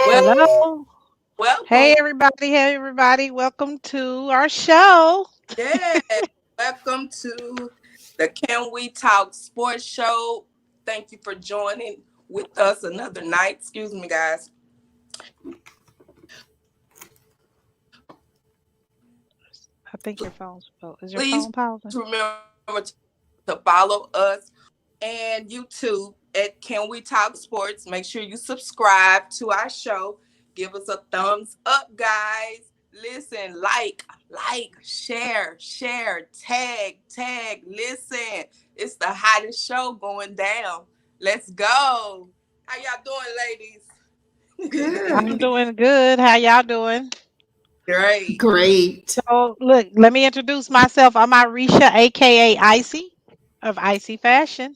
Hello. Welcome. Hey everybody. Hey everybody. Welcome to our show. Yeah. Welcome to the Can We Talk Sports Show. Thank you for joining with us another night. Excuse me, guys. I think your phone's is your Please phone pausing? remember to follow us and YouTube at Can We Talk Sports. Make sure you subscribe to our show. Give us a thumbs up, guys. Listen, share, tag. Listen, it's the hottest show going down. Let's go. How y'all doing, I'm ladies? doing good. How y'all doing? Great. So look, let me introduce myself. I'm Irisha, aka Icy of Icy Fashion.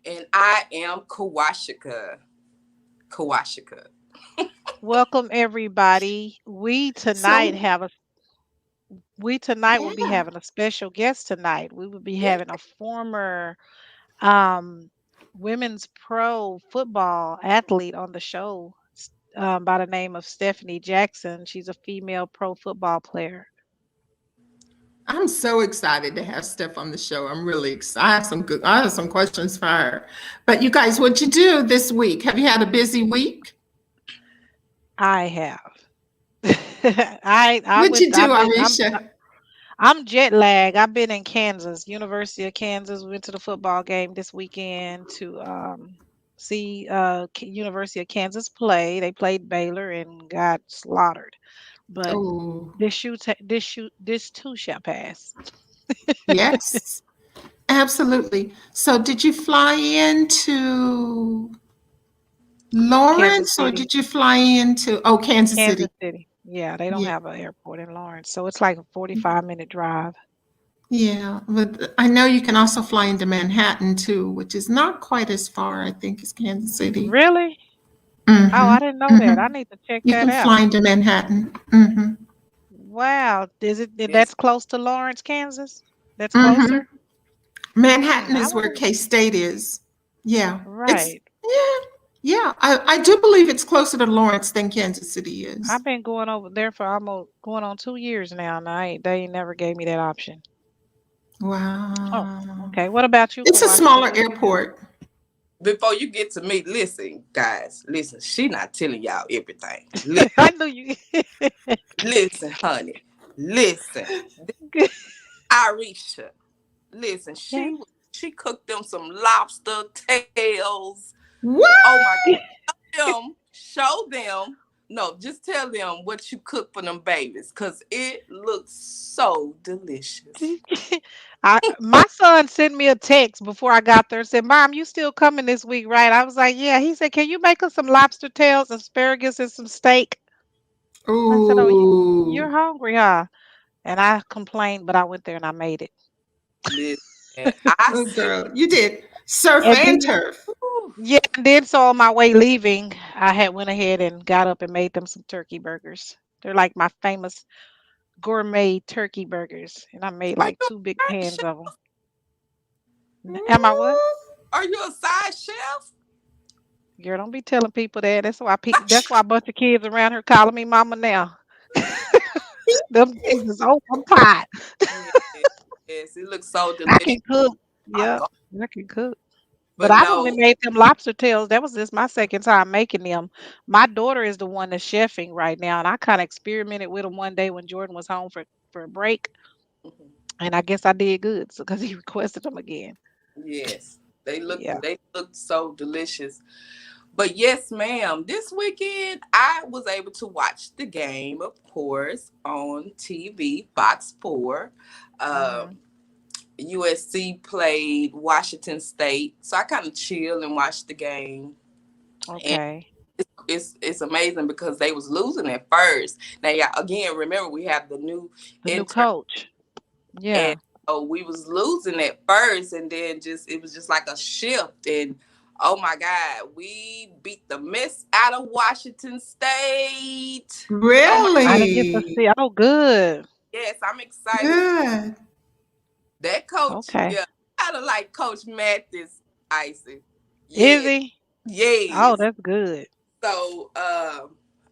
And I am Kawashika. Welcome everybody. We tonight will be having a special guest tonight. We will be Yeah. having a former um, women's pro football athlete on the show by the name of Stephanie Jackson. She's a female pro football player. I have. I went. I've been. I'm jet lag. I've been in Kansas, University of Kansas. We went to the football game this weekend to see University of Kansas play. They played Baylor and got slaughtered. But this too shall pass. Kansas City. Kansas City. Yeah, they don't have an airport in Lawrence, so it's like a 45-minute drive. Really? Oh, I didn't know that. I need to check that out. Wow. Yes. That's close to Lawrence, Kansas? That's closer? I wonder. Right. I've been going over there for almost going on 2 years now, and they ain't never gave me that option. Oh, okay. What about you, Kawashika? What you do? Before you get to me, listen, guys, listen. She not telling y'all everything. Listen, I knew you. listen, honey. Listen. Irisha. Listen, Yeah. she cooked them some lobster tails. Oh my God. Show them. No, just tell them what you cook for them babies. Cause it looks so delicious. My son sent me a text before I got there and said, Mom, you still coming this week, right? I was like, yeah. He said, can you make us some lobster tails, asparagus, and some steak? I said, oh, you're hungry, huh? And I complained, but I went there and I made it. Listen, I see. And then, Ooh, yeah, and then so on my way leaving, I had went ahead and got up and made them some turkey burgers. They're like my famous gourmet turkey burgers, and I made are like you two big a side pans chef? of them. Am I what? Are you a side chef? Girl, don't be telling people that. That's why a bunch of kids around here calling me mama now. Them things is open pot. Yes, yes, it looks so I delicious. can cook. My Yep, God. I can cook. But But I've only no, made them lobster tails. That was just my second time making them. My daughter is the one that's chefing right now, and I kind of experimented with them one day when Jordan was home for a break, mhm, and I guess I did good because he requested them again. yes, Yeah. they look so delicious. But yes, ma'am, this weekend I was able to watch the game, of course, on TV, Fox 4. Hmm. USC played Washington State, so I kind of chilled and watched the game. And Okay. it's amazing because they was losing at first. Now, yeah, again, remember we have the new The new intern, coach. and Yeah. so we was losing at first, and then just it was just like a shift. And oh my God, we beat the mess out of Washington State. Oh my I God, didn't get to see. Oh, good. yes, I'm excited. That coach, Okay. yeah, I kind of like Coach Mathis, Icy. Is Yeah, he? Oh, yes. that's good. So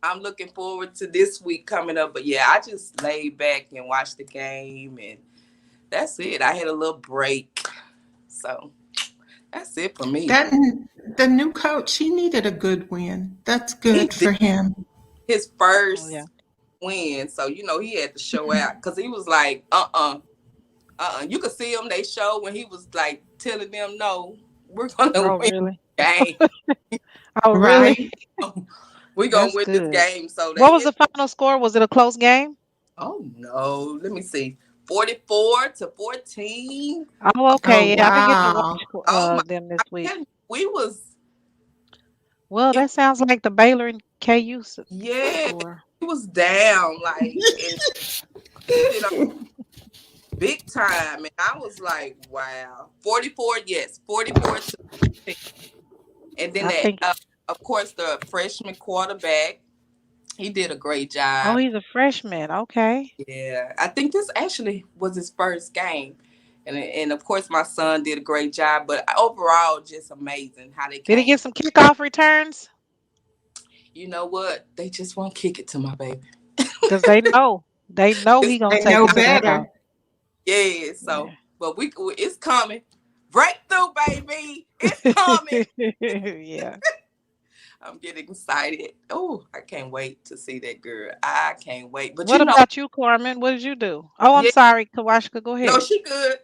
I'm looking forward to this week coming up. But yeah, I just laid back and watched the game, and that's it. I had a little break, so that's it for me. That the new coach, he needed a good win. That's He good did for him. his Oh, yeah. first win, so he had to show out because he was like, You could see him. They show when he was like telling them, "No, we're gonna Oh, win really? the game. Oh, really? Right. We're gonna That's win this good. game." So What they was the final score? Was it a close game? Oh no, let me see. 44-14. Oh, Oh, okay. Yeah, I didn't get to wow. watch Oh my! them this I'm week. telling you, we was Well, it. that sounds like the Baylor and KU Yeah, score. it was down like and it on big time, and I was like, wow. 44, yes, 44 to 10. And then I think. of course, the freshman quarterback, he did a great Oh, job. he's a freshman. Okay. Yeah, I think this actually was his first game. And of course, my son did a great job. But overall, just amazing how they Did he came. get some kickoff returns? You know what? They just won't kick it to my baby. Because they know It's, he gonna They take know it to the better. house. yeah, Yeah. so, but it's coming. Breakthrough, baby. It's coming. Yeah. I'm getting excited. Oh, I can't wait to see that girl. I can't wait. But What about you, Carmen? What did you do? Oh, I'm yeah, sorry, Kawashka. Go no, ahead. she good.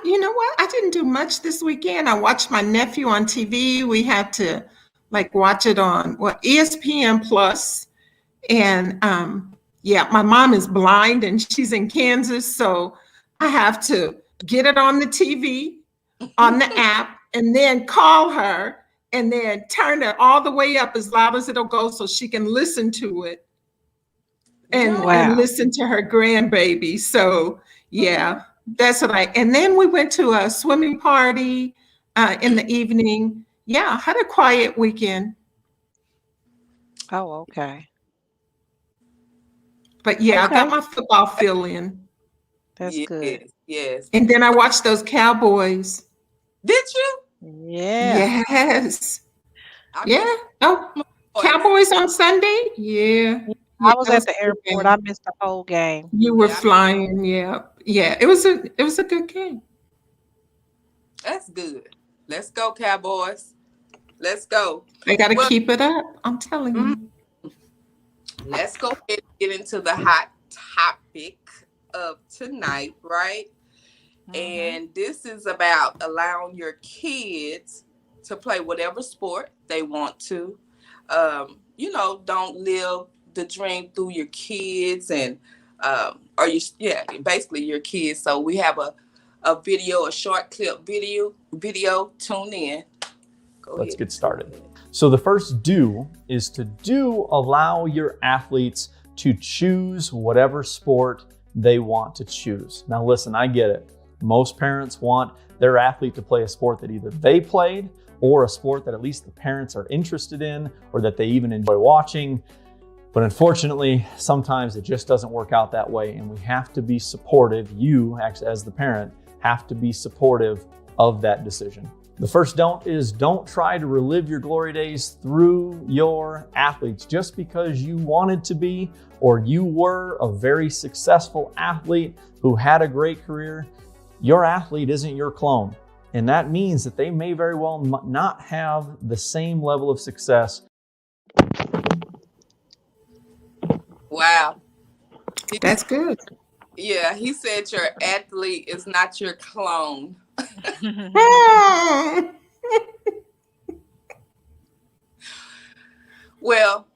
You know what? I didn't do much this weekend. I watched my nephew on TV. We had to like watch it on what ESPN Plus, and yeah, my mom is blind and she's in Kansas, so I have to get it on the TV on the app and then call her and then turn it all the way up as loud as it'll go so she can listen to it and Wow. Yeah. listen to her grandbaby. So yeah, that's what I. And then we went to a swimming party in the evening. Yeah, had a quiet weekend. Oh, okay. But yeah, I got Okay. my football fill in. That's good. Yes, yes. And then I watched those Cowboys. Did you? Yeah. Yes. I Yeah. missed Oh, my voice. Cowboys on Sunday? Yeah. Yeah, Yeah, I was that at was the a good airport. I game. missed the whole game. You were Yeah, flying, yeah. Yeah, it was a good game. that's good. Let's go, Cowboys. Let's go. They got to Well, keep it up. I'm telling mm, you. let's go ahead and get into the hot topic of tonight, right? Hmm. And this is about allowing your kids to play whatever sport they want to. Don't live the dream through your kids and or yeah, basically your kids. So we have a video, a short clip video. Tune in. Go Let's ahead. get started. So the first do is to allow your athletes to choose whatever sport they want to choose. Now listen, I get it. Most parents want their athlete to play a sport that either they played or a sport that at least the parents are interested in or that they even enjoy watching. But unfortunately, sometimes it just doesn't work out that way, and we have to be supportive. You, as the parent, have to be supportive of that decision. The first don't is don't try to relive your glory days through your athletes. Just because you wanted to be or you were a very successful athlete who had a great career, your athlete isn't your clone. And that means that they may very well not have the same level of success. Wow. That's good. Yeah, he said your athlete is not your clone. Hmm. Well,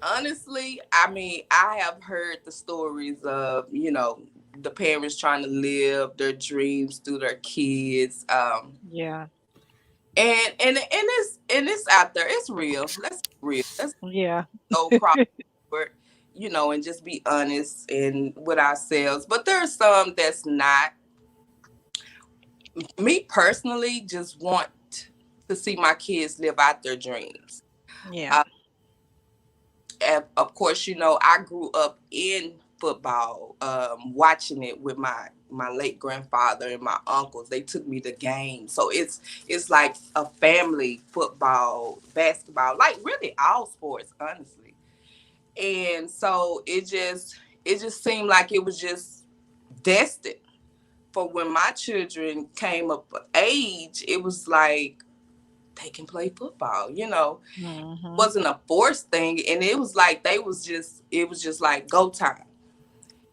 honestly, I mean, I have heard the stories of, the parents trying to live their dreams through their kids. Yeah. And it's out there. It's real. Let's be real. Let's Yeah. go across the board, and just be honest and with ourselves. But there are some that's not. Me personally, just want to see my kids live out their dreams. Yeah. Uh, and of course, I grew up in football, watching it with my late grandfather and my uncles. They took me to games, so it's like a family football, basketball, like really all sports, honestly. And so it just seemed like it was just destined for when my children came up of age. It was like they can play football, It Mhm. wasn't a forced thing, and it was like it was just like go time.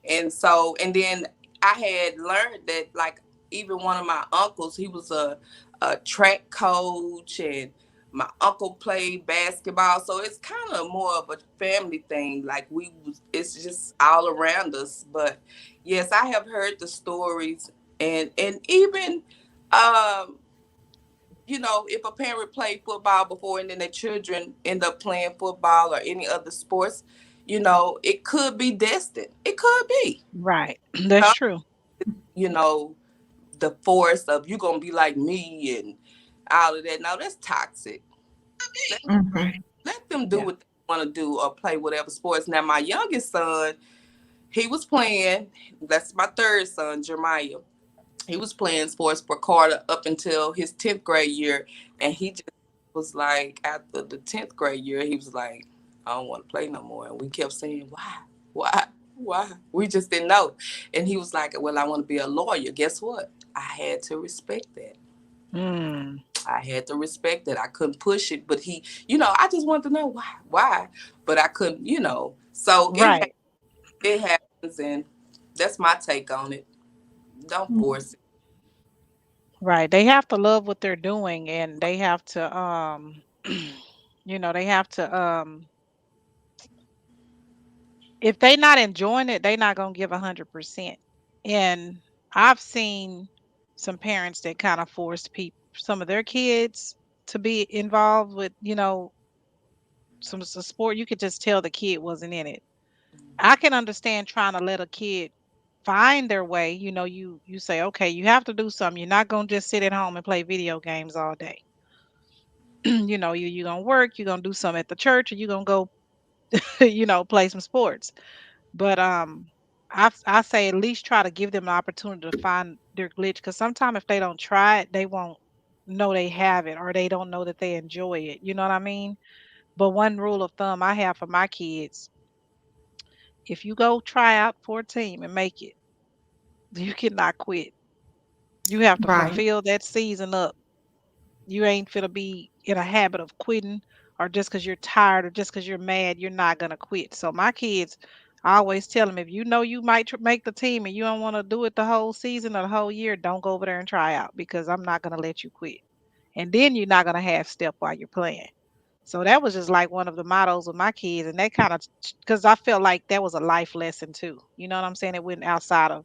And so, and then I had learned that, like, even one of my uncles, he was a track coach, and my uncle played basketball. So it's kind of more of a family thing. Like, it's just all around us. But yes, I have heard the stories, and even, um, if a parent played football before and then their children end up playing football or any other sports, it could be destined. It could be. Right. That's Uh, true. You know, the force of you gonna be like me and all of that. Now that's toxic. Let, Mhm. let them do Yeah. what they want to do or play whatever sports. Now my youngest son, he was playing. That's my third son, Jeremiah. He was playing sports for Carter up until his 10th grade year, and he just was like, after the 10th grade year, he was like, I don't want to play no more. And we kept saying, why? We just didn't know. And he was like, well, I want to be a lawyer. Guess what? I had to respect that. Mm. I had to respect that. I couldn't push it, but I just wanted to know why, but I couldn't, So Right. it happens, and that's my take on it. Don't force it. Right. They have to love what they're doing, and they have to they have to if they not enjoying it, they not gonna give 100%. And I've seen some parents that kind of forced some of their kids to be involved with, some sport. You could just tell the kid wasn't in it. I can understand trying to let a kid find their way. You say, okay, you have to do something. You're not gonna just sit at home and play video games all day. You're gonna work, you're gonna do something at the church, or you're gonna go, play some sports. But I say at least try to give them an opportunity to find their glitch, because sometimes if they don't try it, they won't know they have it, or they don't know that they enjoy it. You know what I mean? But one rule of thumb I have for my kids: if you go try out for a team and make it, you cannot quit. You have to Right. fulfill that season up. You ain't finna be in a habit of quitting, or just because you're tired, or just because you're mad, you're not gonna quit. So my kids, I always tell them, if you know you might make the team and you don't want to do it the whole season or the whole year, don't go over there and try out, because I'm not gonna let you quit. And then you're not gonna have step while you're playing. So that was just like one of the mottos with my kids, and that kind of, because I felt like that was a life lesson too. You know what I'm saying? It went outside of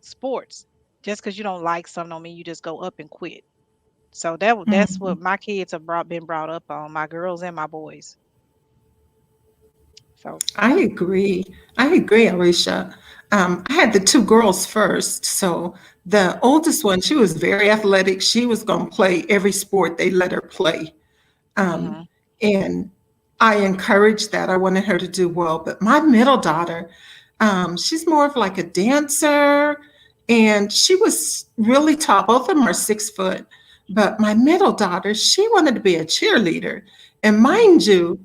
sports. Just because you don't like something don't mean you just go up and quit. So that's Mhm. what my kids have been brought up on, my girls and my boys. So I agree, Alicia. I had the two girls first. So the oldest one, she was very athletic. She was going to play every sport they let her play. Um, mhm, and I encouraged that. I wanted her to do well. But my middle daughter, she's more of like a dancer. And she was really tall. Both of them are 6 foot. But my middle daughter, she wanted to be a cheerleader. And mm, mind you,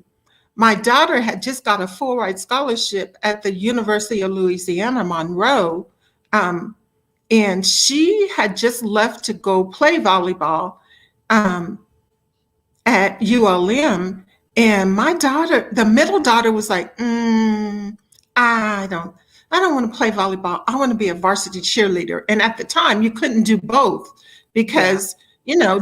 my daughter had just got a full ride scholarship at the University of Louisiana, Monroe. Um, and she had just left to go play volleyball um, at ULM. And my daughter, the middle daughter, was like, I don't, I don't want to play volleyball. I want to be a varsity cheerleader. And at the time, you couldn't do both yeah, because,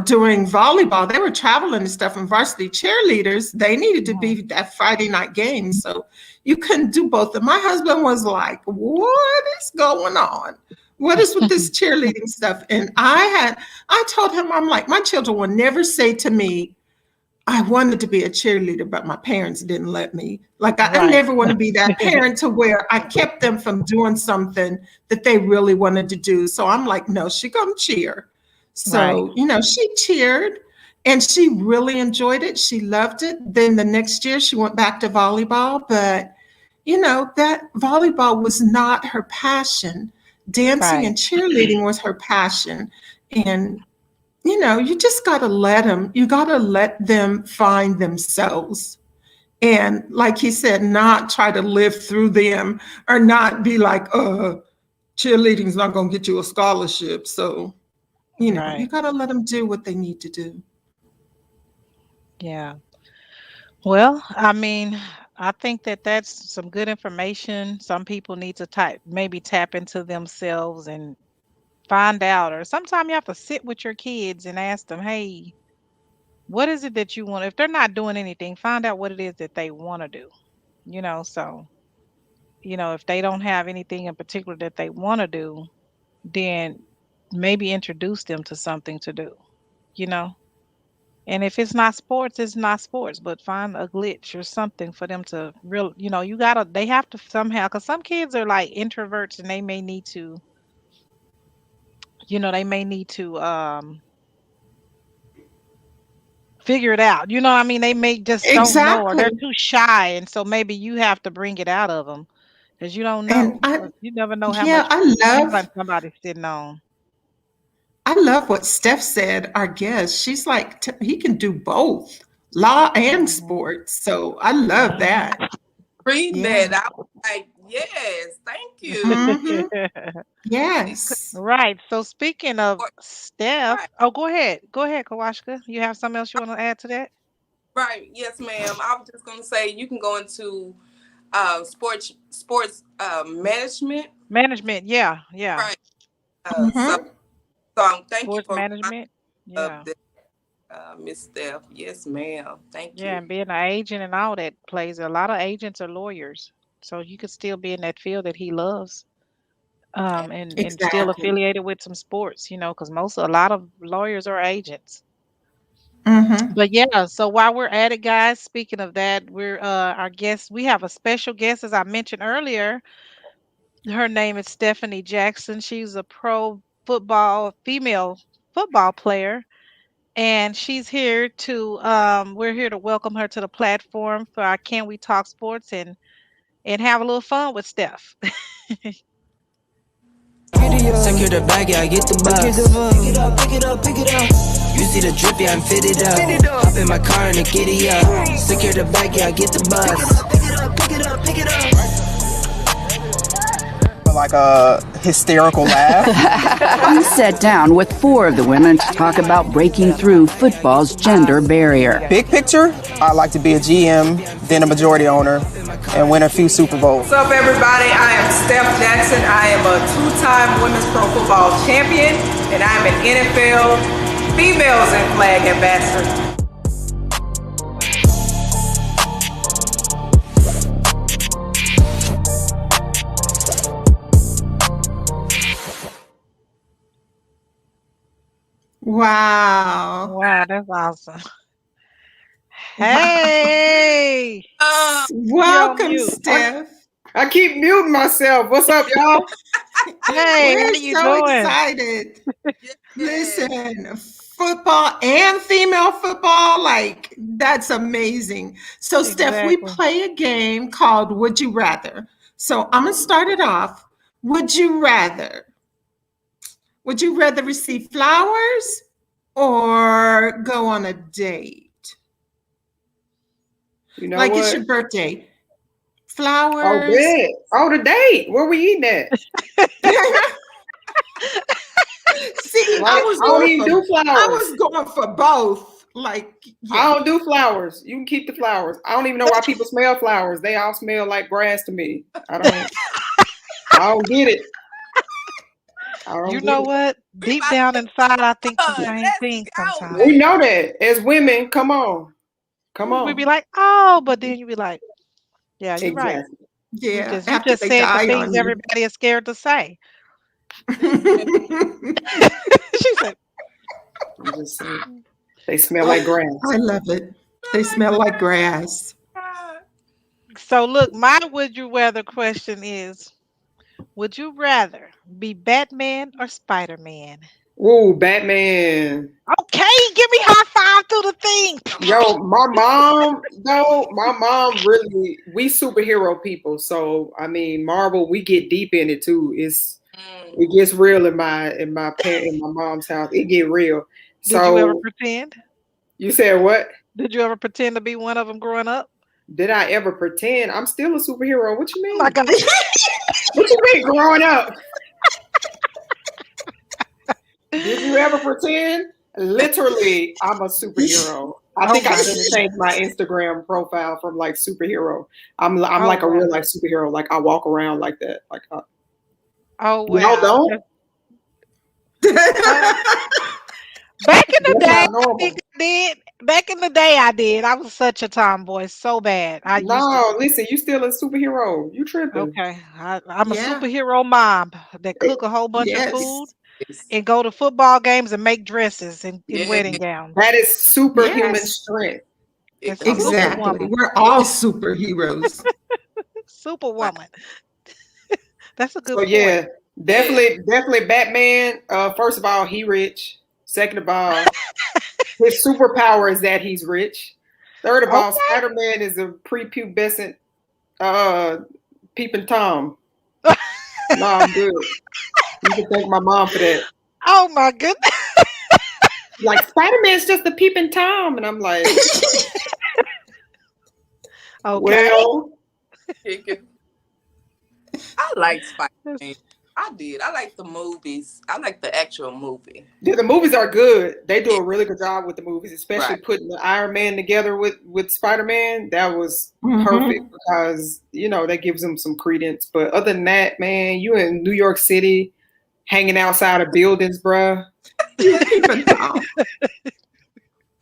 during volleyball, they were traveling and stuff. And varsity cheerleaders, they needed to mhm, be at Friday night games. So you couldn't do both. And my husband was like, what is going on? What is with this cheerleading stuff? And I told him, I'm like, my children will never say to me, I wanted to be a cheerleader, but my parents didn't let me. Like, I right, never want to be that parent to where I kept them from doing something that they really wanted to do. So I'm like, no, she gonna cheer. right, So, she cheered. And she really enjoyed it. She loved it. Then the next year she went back to volleyball, but that volleyball was not her passion. Dancing Right. and cheerleading was her passion. And you just got to let them find themselves. And like he said, not try to live through them, or not be like, cheerleading's not going to get you a scholarship. So, you Right. got to let them do what they need to do. Yeah. Well, I mean, I think that that's some good information. Some people need to maybe tap into themselves and find out, or sometimes you have to sit with your kids and ask them, hey, what is it that you want? If they're not doing anything, find out what it is that they want to do. So, if they don't have anything in particular that they want to do, then maybe introduce them to something to do, you know? And if it's not sports, it's not sports, but find a glitch or something for them to they have to somehow, because some kids are like introverts and they may need to figure it out. You know what I mean? They may just don't know, or they're Exactly. too shy. And so maybe you have to bring it out of them because you don't And know. 'Cause you never know how yeah, much time somebody's sitting on. I love what Steph said, our guest. She's like, he can do both law and Mhm. sports. So I love that. Mhm. Reading Yeah. that, I was like, yes, thank you. Hmm. Because Yes. Right. So speaking of right, Steph, oh, go ahead. Go ahead, Kawashka. You have something else you want to add to that? right, yes, ma'am. I was just gonna say you can go into sports management. Management. Yeah. Yeah. Right. Uh, so Hmm. thank you Sports for reminding management. me of Yeah. this, Miss Steph. Yes, ma'am. Thank Yeah. you. And being an agent and all that plays. A lot of agents are lawyers. So you could still be in that field that he loves. And still Exactly. affiliated with some sports, because a lot of lawyers are agents. Hmm. But yeah, so while we're at it, guys, speaking of that, our guest, we have a special guest, as I mentioned earlier. Her name is Stephanie Jackson. She's a female football player, and we're here to welcome her to the platform for our Can We Talk Sports and have a little fun with Steph. Secure the bag, yeah, I get the bus. Pick it up, pick it up, pick it up. You see the drip, yeah, I'm fitted up. Hop in my car and a giddy up. Secure the bag, yeah, I get the bus. Pick it up, pick it up, pick it up, pick it up. Like a hysterical laugh. We sat down with four of the women to talk about breaking through football's gender barrier. Big picture, I'd like to be a GM, then a majority owner, and win a few Super Bowls. What's up, everybody? I am Steph Jackson. I am a two-time women's pro football champion, and I'm an NFL females in flag ambassador. Wow. Wow, that's awesome. Wow. Hey, you're on Welcome, mute. Steph. I keep muting myself. What's up, y'all? Hey, how We're you so doing? excited. Yes. Listen, football and female football, like that's amazing. So, Steph, we Exactly. play a game called Would You Rather. So, I'm going to start it off. Would you rather? Would you rather receive flowers or go on a date? You know Like it's what? your birthday. Oh, Flowers. good. Oh, the date. Where we eating at? See, Like, I don't even do I flowers. was going for both. Like, I yeah. don't do flowers. You can keep the flowers. I don't even know why people smell flowers. They all smell like grass to me. I don't get it. I don't You get know it. what? We Deep about down inside, I think the to same let's thing go, sometimes. We baby. know that as women. Come on. Come We be on. like, oh, but then you be like, yeah, you're right. Exactly. You Yeah, just you after just they said the die things on you. everybody is scared to say. Mhm. She said, I'm just saying. They smell like grass. I love it. They smell like grass. so look, my would you rather question is, would you rather be Batman or Spider-Man? Ooh, Batman. Okay, give me high five through the thing. Yo, my mom really, we superhero people. So I mean, Marvel, we get deep in it too. It gets real in my mom's house. It get real. Did you ever So pretend? you said what? Did you ever pretend to be one of them growing up? Did I ever pretend? I'm still a superhero. What you Oh mean? my God. What you mean growing up? Did you ever pretend? Literally, I'm a superhero. I think I should have changed my Instagram profile from like superhero. I'm like a real life superhero. Like I walk around like that. Like oh y'all wow. don't? Back in the That's day, not normal. I think I did. Back in the day, I did. I was such a tomboy, so bad. I used to. No, listen, you still a superhero. You tripping. Okay, I'm a Yeah. superhero mom that cook a whole bunch of Yes. food and go to football games and make dresses and Yeah. wedding gowns. That is superhuman Yes. strength. That's Exactly. Superwoman. We're all superheroes. Superwoman. That's a good So point. yeah, definitely Batman. First of all, he rich. Second of all, his superpower is that he's rich. Third of all, Spider-Man is a prepubescent peeping Tom. No, I'm good. You can thank my mom for that. Oh my goodness. Like Spider-Man's just a peeping Tom, and I'm like, Okay. well, I like Spider-Man. I did. I like the movies. I like the actual movie. yeah, the movies are good. They do a really good job with the movies, especially Right. putting the Iron Man together with Spider-Man. That was perfect because that gives them some credence. But other than that, man, you in New York City, hanging outside of buildings, bruh. You peeping Tom.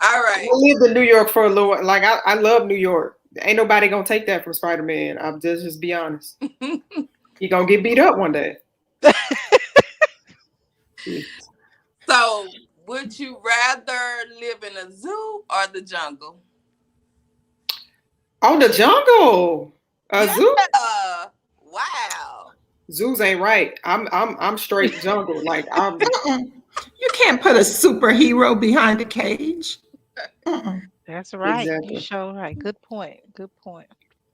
All right. I lived in New York for a little while. Like I love New York. Ain't nobody gonna take that from Spider-Man. I'm just be honest. You're gonna get beat up one day. So, would you rather live in a zoo or the jungle? Oh, the jungle. A zoo? Wow. Zoos ain't right. I'm straight jungle. Like I'm. You can't put a superhero behind a cage. That's right. Exactly. You sure right. Good point. Good point.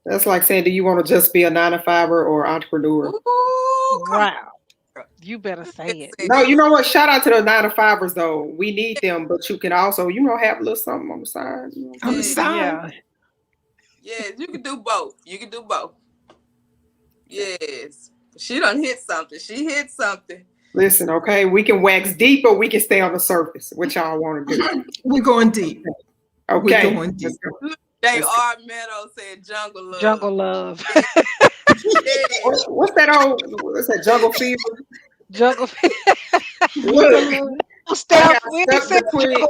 That's like saying, do you want to just be a 9-to-5er or entrepreneur? Ooh, Wow. You better say it. No, you know what? Shout out to the 9-to-5ers though. We need them, but you can also, have a little something on the side. On the side. Yeah. Yes, you can do both. You can do both. Yes. She done hit something. She hit something. Listen, okay, we can wax deep or we can stay on the surface. What y'all want to do? We're going deep. Okay. We're going deep. J.R. Meadows said jungle love. Jungle love. What's that old? What's that? Jungle fever. Jungle fever. Look, Steph,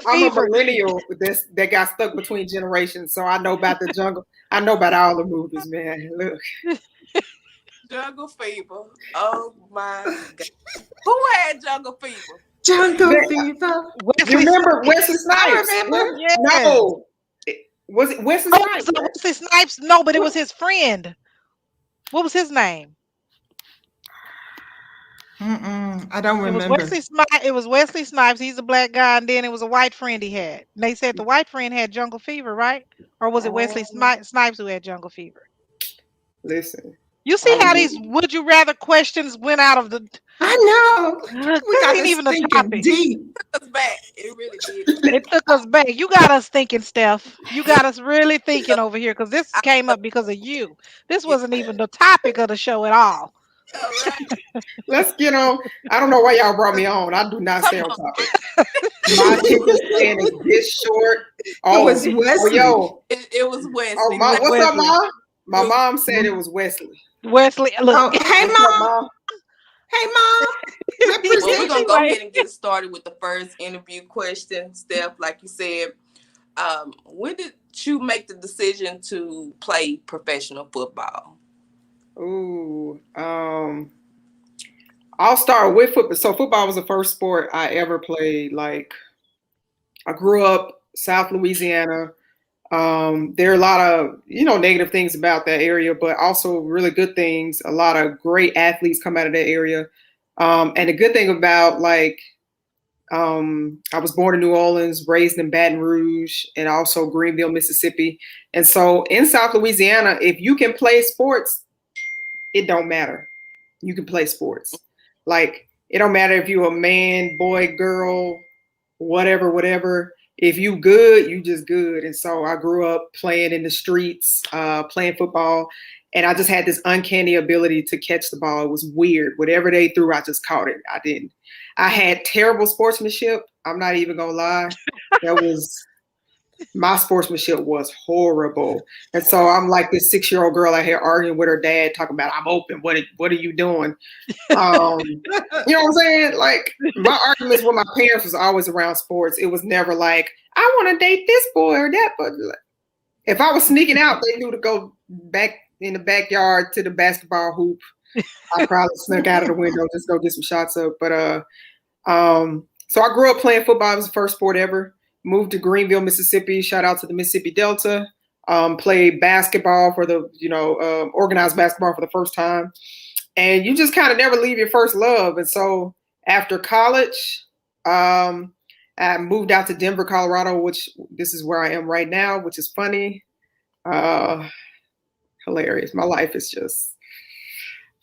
I'm a millennial that got stuck between generations, so I know about the jungle. I know about all the movies, man. Look. Jungle fever. Oh my God. Who had jungle fever? Jungle fever. You remember Wesley Snipes? I remember. Yes. No. Was it Wesley Snipes? Wesley Snipes? No, but it was his friend. What was his name? I don't It was remember. Wesley Snipes. He's a black guy, and then it was a white friend he had. And they said the white friend had jungle fever, right? Or was it Wesley Snipes who had jungle fever? Listen. You see how these would you rather questions went out of the. I know. We got even the topic. Deep. It took us back. It really did. It took us back. You got us thinking, Steph. You got us really thinking over here because this came up because of you. This wasn't even the topic of the show at all. All right. Let's get on. I don't know why y'all brought me on. I do not stay on topic. My attention span is this short. Oh, it was Wesley. It was Wesley. Oh, what's up, Mom? My mom said it was Wesley. Wesley, look. Hey, Mom. Hey, Mom. Well, we're gonna go ahead and get started with the first interview question, Steph. Like you said, when did you make the decision to play professional football? Ooh, I'll start with football. So football was the first sport I ever played. Like, I grew up South Louisiana. There are a lot of, negative things about that area, but also really good things. A lot of great athletes come out of that area. And the good thing about I was born in New Orleans, raised in Baton Rouge, and also Greenville, Mississippi. And so in South Louisiana, if you can play sports, it don't matter. You can play sports. Like, it don't matter if you're a man, boy, girl, whatever. If you good, you just good. And so I grew up playing in the streets, playing football. And I just had this uncanny ability to catch the ball. It was weird. Whatever they threw, I just caught it. I had terrible sportsmanship. I'm not even gonna lie. My sportsmanship was horrible. And so I'm like this 6-year-old girl out here arguing with her dad, talking about, I'm open. What are you doing? You know what I'm saying? Like, my arguments with my parents was always around sports. It was never like, I want to date this boy or that. But if I was sneaking out, they knew to go back in the backyard to the basketball hoop. I probably snuck out of the window, just go get some shots up. But so I grew up playing football. It was the first sport ever. Moved to Greenville, Mississippi. Shout out to the Mississippi Delta. Played basketball for the, organized basketball for the first time. And you just kind of never leave your first love. And so after college, I moved out to Denver, Colorado, which this is where I am right now, which is funny. Hilarious. My life is just.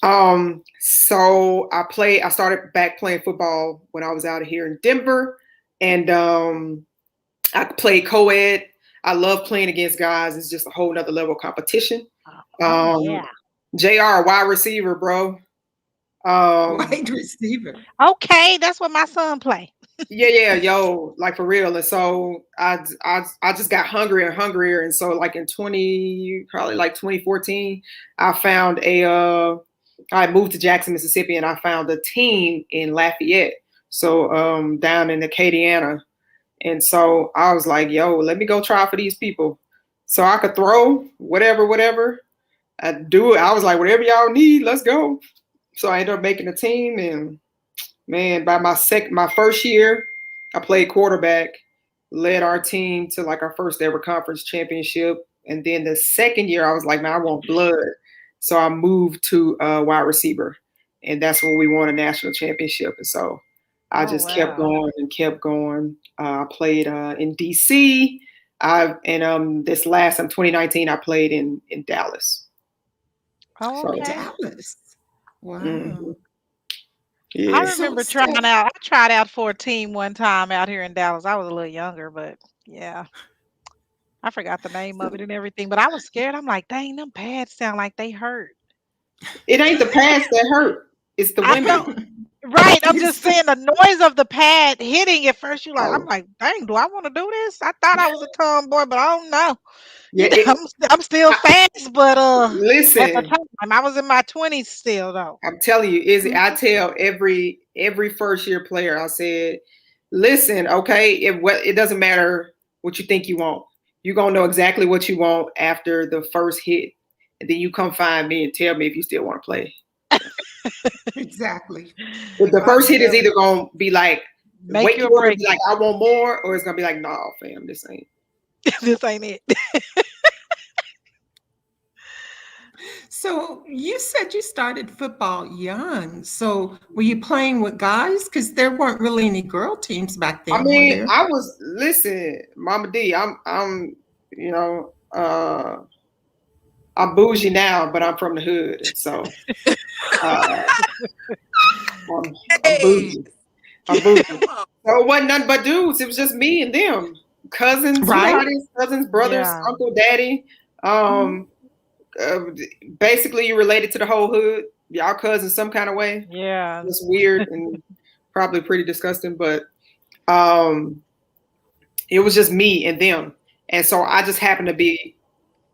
So I started back playing football when I was out here in Denver, and I played co-ed. I love playing against guys. It's just a whole nother level of competition. Yeah. JR, wide receiver, bro. Wide receiver. Okay, that's what my son play. Yeah, yo, like for real. And so I just got hungrier and hungrier. And so like in 2014, I moved to Jackson, Mississippi, and I found a team in Lafayette. So down in Acadiana. And so I was like, yo, let me go try for these people. So I could throw whatever. I do it. I was like, whatever y'all need, let's go. So I ended up making a team, and man, by my first year, I played quarterback, led our team to like our first ever conference championship. And then the second year I was like, man, I want blood. So I moved to wide receiver, and that's when we won a national championship. And so I kept going and kept going. I played in DC. This last 2019, I played in Dallas. Oh, So, okay. Dallas. Wow. Mm-hmm. Yeah. I remember trying out. I tried out for a team one time out here in Dallas. I was a little younger, but yeah. I forgot the name of it and everything, but I was scared. I'm like, dang, them pads sound like they hurt. It ain't the pads that hurt. It's the women. Right. I'm just saying the noise of the pad hitting at first. I'm like, dang, do I want to do this? I thought I was a tomboy, but I don't know. Yeah, I'm still fast, but listen, at the time I was in my 20s still though. I'm telling you, Izzy, I tell every first year player, I said, listen, okay, it doesn't matter what you think you want. You're gonna know exactly what you want after the first hit. And then you come find me and tell me if you still want to play. Exactly. If the first hit is either gonna be like make you break, like I want more, or it's gonna be like, nah, fam, this ain't it. So you said you started football young. So were you playing with guys? Because there weren't really any girl teams back then. I mean, listen, Mama D, I'm I'm bougie now, but I'm from the hood. So I'm bougie. So it wasn't nothing but dudes. It was just me and them. Cousins, right? Cousins, brothers, uncle, daddy. Basically you related to the whole hood. Y'all cousins some kind of way. Yeah. It's weird and probably pretty disgusting, but it was just me and them. And so I just happened to be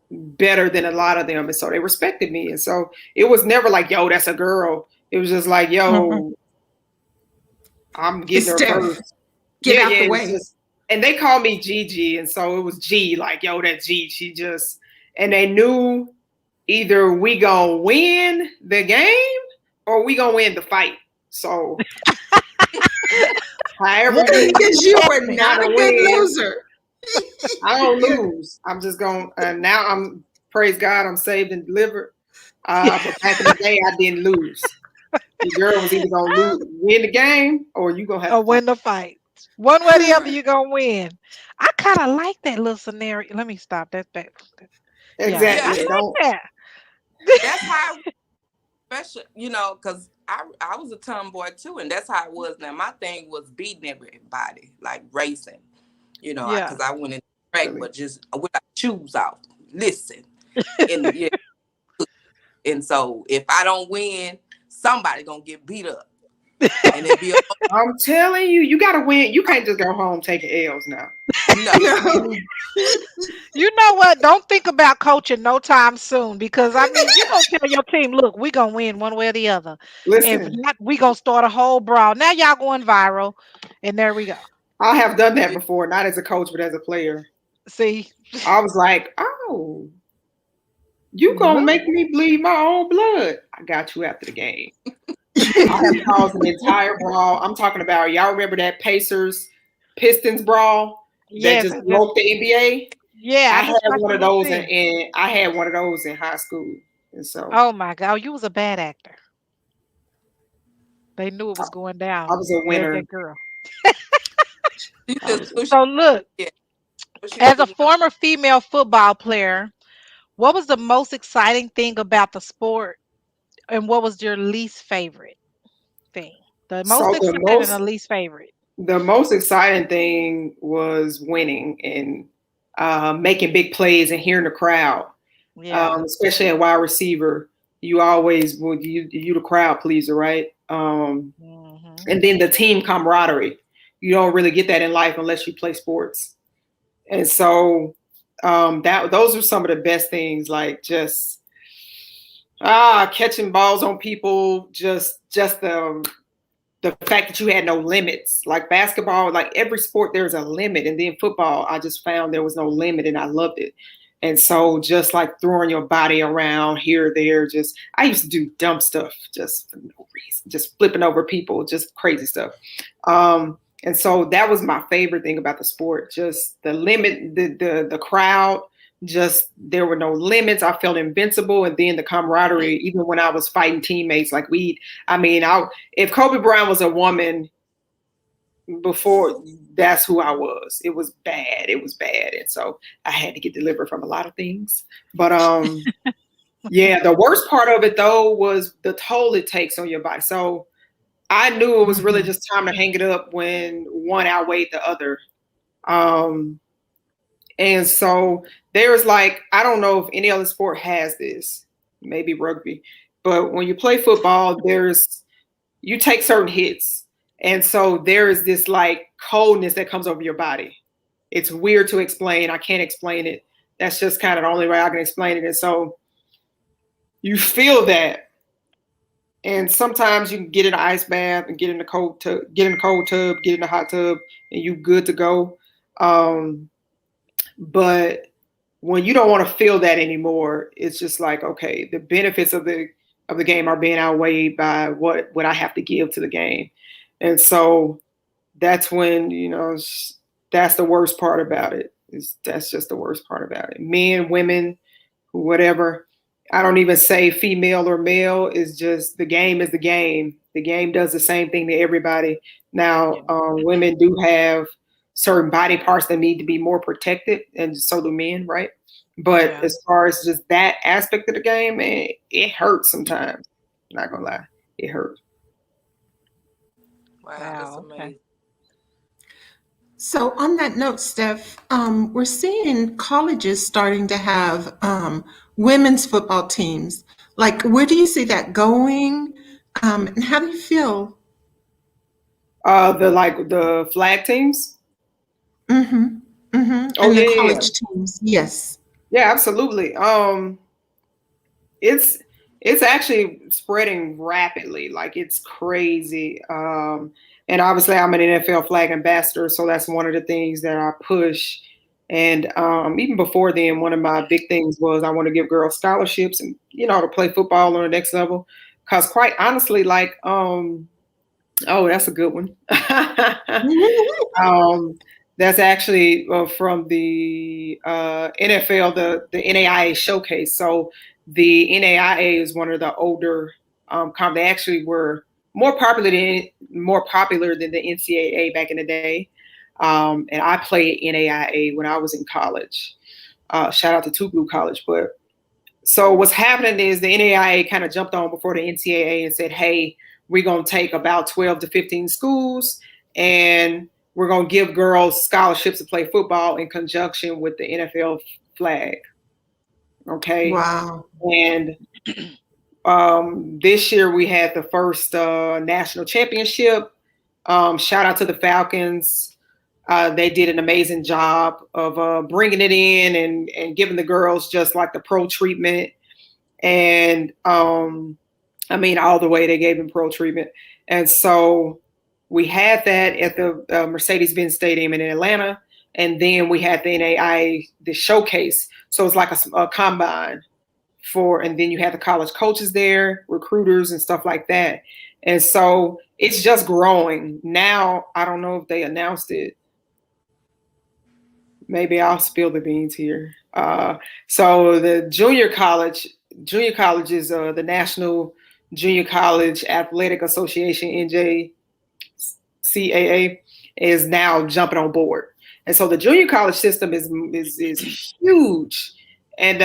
better than a lot of them. And so they respected me. And so it was never like, yo, that's a girl. It was just like, yo, I'm getting her first. Get out the way. And they called me Gigi. And so it was G, like, yo, that G. And they knew either we gonna win the game or we gonna win the fight. So however, because you were not a good loser. I don't lose. I'm just going now I'm, praise God, I'm saved and delivered. But back in the day, I didn't lose. The girl was either going to win the game or you going to have to win the fight. One way or the other, you're gonna win. I kind of like that little scenario. Let me stop. That's back. Yeah, Yeah, I Exactly. it, like Don't. that. that's how, special, because I was a tomboy too, and that's how it was. Now my thing was beating everybody, like racing, Yeah. because I went in track, Really. but just without shoes off. Listen, and yeah, and so if I don't win, somebody gonna get beat up, and it'd be I'm telling you, you gotta win. You can't just go home taking L's now. no. You know what? Don't think about coaching no time soon because I mean, you gonna tell your team, look, we gonna win one way or the other. If Listen, not, we gonna start a whole brawl. Now y'all going viral, and there we go. I have done that before, not as a coach, but as a player. See, I was like, oh, you gonna look, make me bleed my own blood. I got you after the game. I have caused an entire brawl. I'm talking about, y'all remember that Pacers Pistons brawl that yes, just broke the NBA? yeah. I I had just watched one the of little those thing. I had one of those in high school. And so Oh my God, you was a bad actor. They knew it I, was going I down. was a There's winner. that girl. She I just was push. So look, Yeah, she as a shouldn't have. former female football player, what was the most exciting thing about the sport, and what was your least favorite thing? The most so exciting and the least favorite. the most exciting thing was winning and making big plays and hearing the crowd, Yeah. especially a wide receiver. You always would you the crowd pleaser, right? Hmm. And then the team camaraderie. You don't really get that in life unless you play sports. And so that those are some of the best things, like just catching balls on people, just the fact that you had no limits. Like basketball, like every sport there's a limit, and then football I just found there was no limit and I loved it. And so just like throwing your body around here, there, just I used to do dumb stuff just for no reason, just flipping over people, just crazy stuff. And so that was my favorite thing about the sport, just the limit, the crowd, just there were no limits. I felt invincible. And then the camaraderie, even when I was fighting teammates, like if Kobe Bryant was a woman before, that's who I was. It was bad. It was bad. And so I had to get delivered from a lot of things. But yeah, the worst part of it though was the toll it takes on your body. So I knew it was really Hmm. just time to hang it up when one outweighed the other. Um, and so there's like, I don't know if any other sport has this, maybe rugby, but when you play football, you take certain hits. And so there is this like coldness that comes over your body. It's weird to explain. I can't explain it. That's just kind of the only way I can explain it. And so you feel that. And sometimes you can get in an ice bath and get in the cold tub, get in the cold tub, get in the hot tub, and you good to go. But when you don't want to feel that anymore, it's just like, okay, the benefits of the game are being outweighed by what I have to give to the game. And so that's when, that's the worst part about it. That's just the worst part about it. Men, women, whatever. I don't even say female or male. It's just the game is the game. The game does the same thing to everybody. Now, women do have certain body parts that need to be more protected, and so do men, right? But Yeah. as far as just that aspect of the game, man, it hurts sometimes. Not gonna lie, it hurts. Wow, that's Wow. Okay. amazing. So on that note, Steph, we're seeing colleges starting to have women's football teams. Like, where do you see that going? And how do you feel? The flag teams. Mm-hmm. Mm-hmm. Oh And the yeah, college teams, yes. yeah, absolutely. It's it's actually spreading rapidly, like it's crazy. And obviously I'm an NFL flag ambassador, so that's one of the things that I push. And even before then, one of my big things was I want to give girls scholarships and to play football on the next level. Because quite honestly, like oh, that's a good one. That's actually from the NFL, the NAIA showcase. So the NAIA is one of the older. They actually were more popular than the NCAA back in the day. And I played NAIA when I was in college. Shout out to Two Blue College. But so what's happening is the NAIA kind of jumped on before the NCAA and said, hey, we're going to take about 12 to 15 schools and we're going to give girls scholarships to play football in conjunction with the NFL flag. Okay. Wow. And this year we had the first national championship. Shout out to the Falcons. They did an amazing job of bringing it in and giving the girls just like the pro treatment. And I mean, all the way they gave them pro treatment. And so we had that at the Mercedes-Benz Stadium in Atlanta. And then we had the NAIA, the showcase. So it's like a combine and then you have the college coaches there, recruiters and stuff like that. And so it's just growing. Now, I don't know if they announced it. Maybe I'll spill the beans here. So the junior college is the National Junior College Athletic Association, NJCAA, is now jumping on board. And so the junior college system is huge. And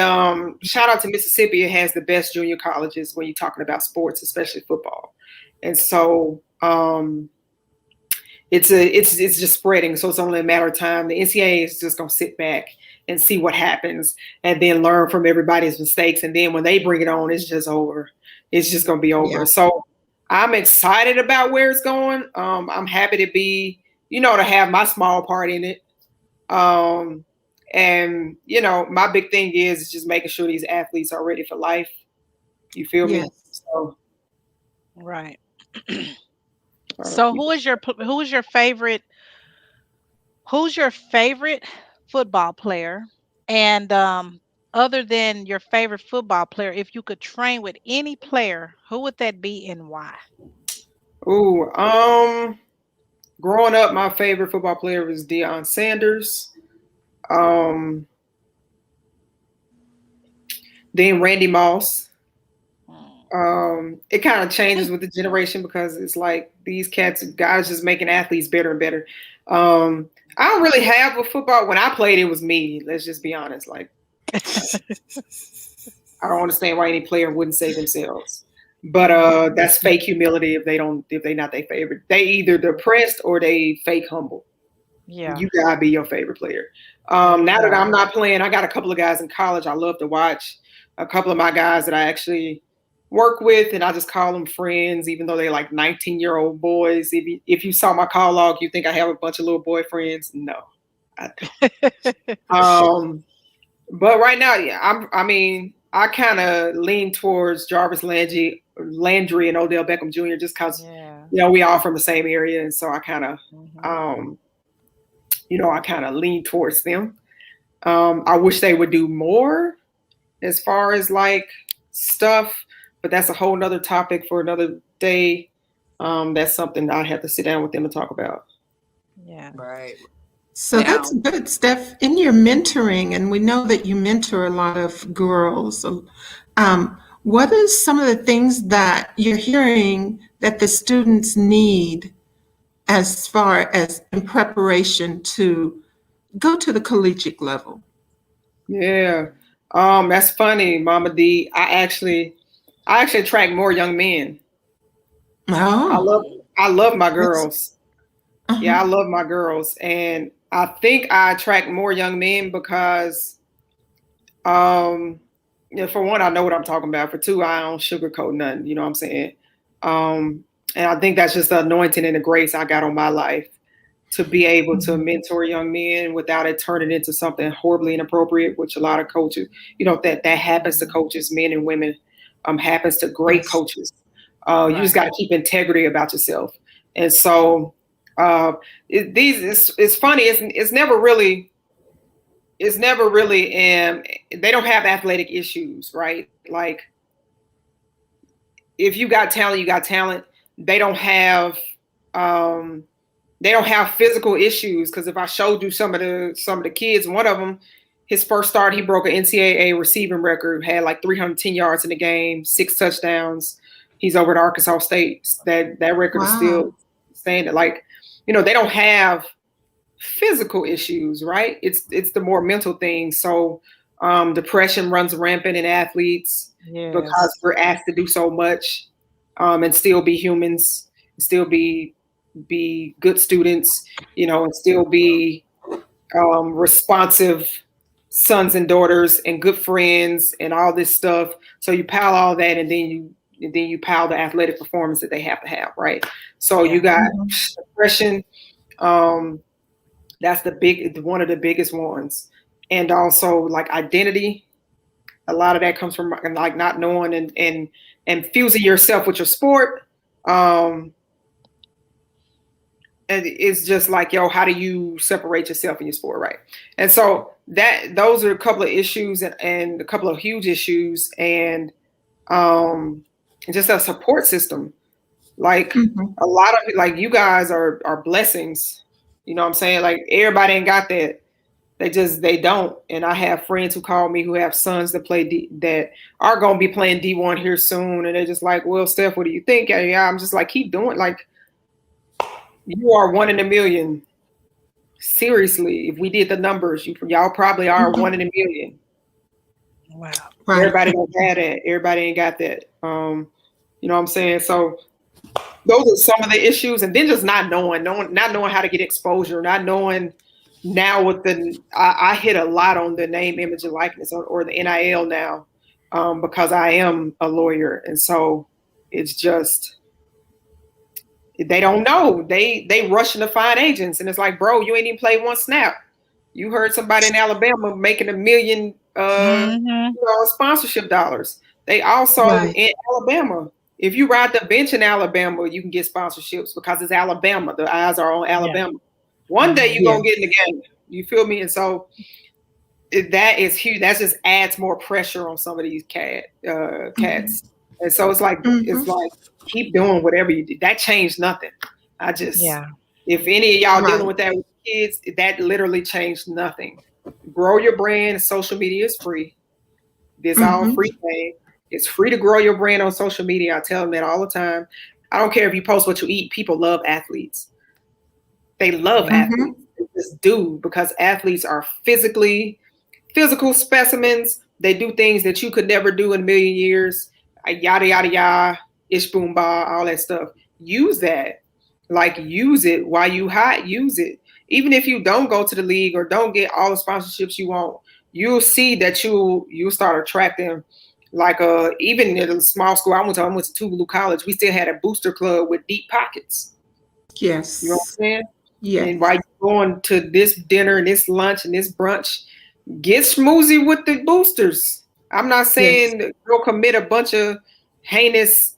shout out to Mississippi. It has the best junior colleges when you're talking about sports, especially football. And so it's just spreading. So it's only a matter of time. The NCAA is just going to sit back and see what happens and then learn from everybody's mistakes. And then when they bring it on, it's just over. It's just going to be over. Yeah. So I'm excited about where it's going. I'm happy to be, to have my small part in it. And, my big thing is just making sure these athletes are ready for life. You feel me? So, right. So who's your favorite football player? And other than your favorite football player, if you could train with any player, who would that be and why? Growing up, my favorite football player was Deion Sanders. Then Randy Moss. It kind of changes with the generation because it's like these guys just making athletes better and better. I don't really have a football. When I played, it was me. Let's just be honest. Like, I don't understand why any player wouldn't say themselves. But that's fake humility if they're not their favorite. They either depressed or they fake humble. Yeah. You gotta be your favorite player. Now that I'm not playing, I got a couple of guys in college I love to watch. A couple of my guys that I actually work with, and I just call them friends, even though they're like 19-year-old boys. If you saw my call log, you think I have a bunch of little boyfriends? No, I don't. But right now, yeah, I kind of lean towards Jarvis Landry and Odell Beckham Jr. just because we all from the same area, and so I kind of I kind of lean towards them. I wish they would do more as far as like stuff, but that's a whole nother topic for another day. That's something I have to sit down with them and talk about. Yeah. Right. So that's good, Steph. In your mentoring, and we know that you mentor a lot of girls, what are some of the things that you're hearing that the students need as far as in preparation to go to the collegiate level? Yeah. That's funny, Mama D. I actually attract more young men. Oh. I love my girls. Yeah, I love my girls. And I think I attract more young men because for one, I know what I'm talking about. For two, I don't sugarcoat nothing, you know what I'm saying? And I think that's just the anointing and the grace I got on my life to be able to mentor young men without it turning into something horribly inappropriate, which a lot of coaches, that happens to coaches, men and women, happens to great coaches. You just got to keep integrity about yourself. And so it's funny. It's never really, they don't have athletic issues, right? Like if you got talent, you got talent. They don't have physical issues. Cause if I showed you some of the kids, one of them, his first start, he broke an NCAA receiving record, had like 310 yards in the game, 6 touchdowns. He's over at Arkansas State. That record is still standing. Like, you know, they don't have physical issues, right? It's the more mental things. So depression runs rampant in athletes because we're asked to do so much and still be humans, still be good students, you know, and still be responsive sons and daughters and good friends and all this stuff. So you pile all that, and then you pile the athletic performance that they have to have, right? So you got depression. That's one of the biggest ones. And also like identity. A lot of that comes from like not knowing and fusing yourself with your sport. And it's just like, yo, how do you separate yourself in your sport, right? And so those are a couple of issues and a couple of huge issues, and just a support system. Like a lot of like you guys are blessings. You know what I'm saying? Like everybody ain't got that. They don't. And I have friends who call me who have sons that play that are going to be playing D1 here soon. And they're just like, well, Steph, what do you think? Yeah, I'm just like, keep doing. Like, you are 1 in a million. Seriously, if we did the numbers, y'all probably are 1 in a million. Wow. Right. Everybody don't have that. Everybody ain't got that. You know what I'm saying? So those are some of the issues. And then just not knowing how to get exposure, not knowing now with I hit a lot on the name, image, and likeness or the NIL now because I am a lawyer. And so it's just, they don't know. They rushing to find agents. And it's like, bro, you ain't even played one snap. You heard somebody in Alabama making $1 million sponsorship dollars. They also in Alabama, if you ride the bench in Alabama, you can get sponsorships because it's Alabama. The eyes are on Alabama. One day you're going to get in the game. You feel me? And so that is huge. That just adds more pressure on some of these cats. And so it's like, keep doing whatever you do. That changed nothing. If any of y'all dealing with that with kids, that literally changed nothing. Grow your brand. Social media is free. This all free thing. It's free to grow your brand on social media. I tell them that all the time. I don't care if you post what you eat. People love athletes. They love athletes. They just do, because athletes are physical specimens. They do things that you could never do in a million years. Yada, yada, yada, ish, boom, ba, all that stuff. Use that. Like, use it while you hot. Use it. Even if you don't go to the league or don't get all the sponsorships you want, you'll see that you'll start attracting. Like even at a small school I went to Tougaloo College, we still had a booster club with deep pockets. Yes. You know what I'm saying? Yeah. And while you're going to this dinner and this lunch and this brunch, get schmoozy with the boosters. I'm not saying go commit a bunch of heinous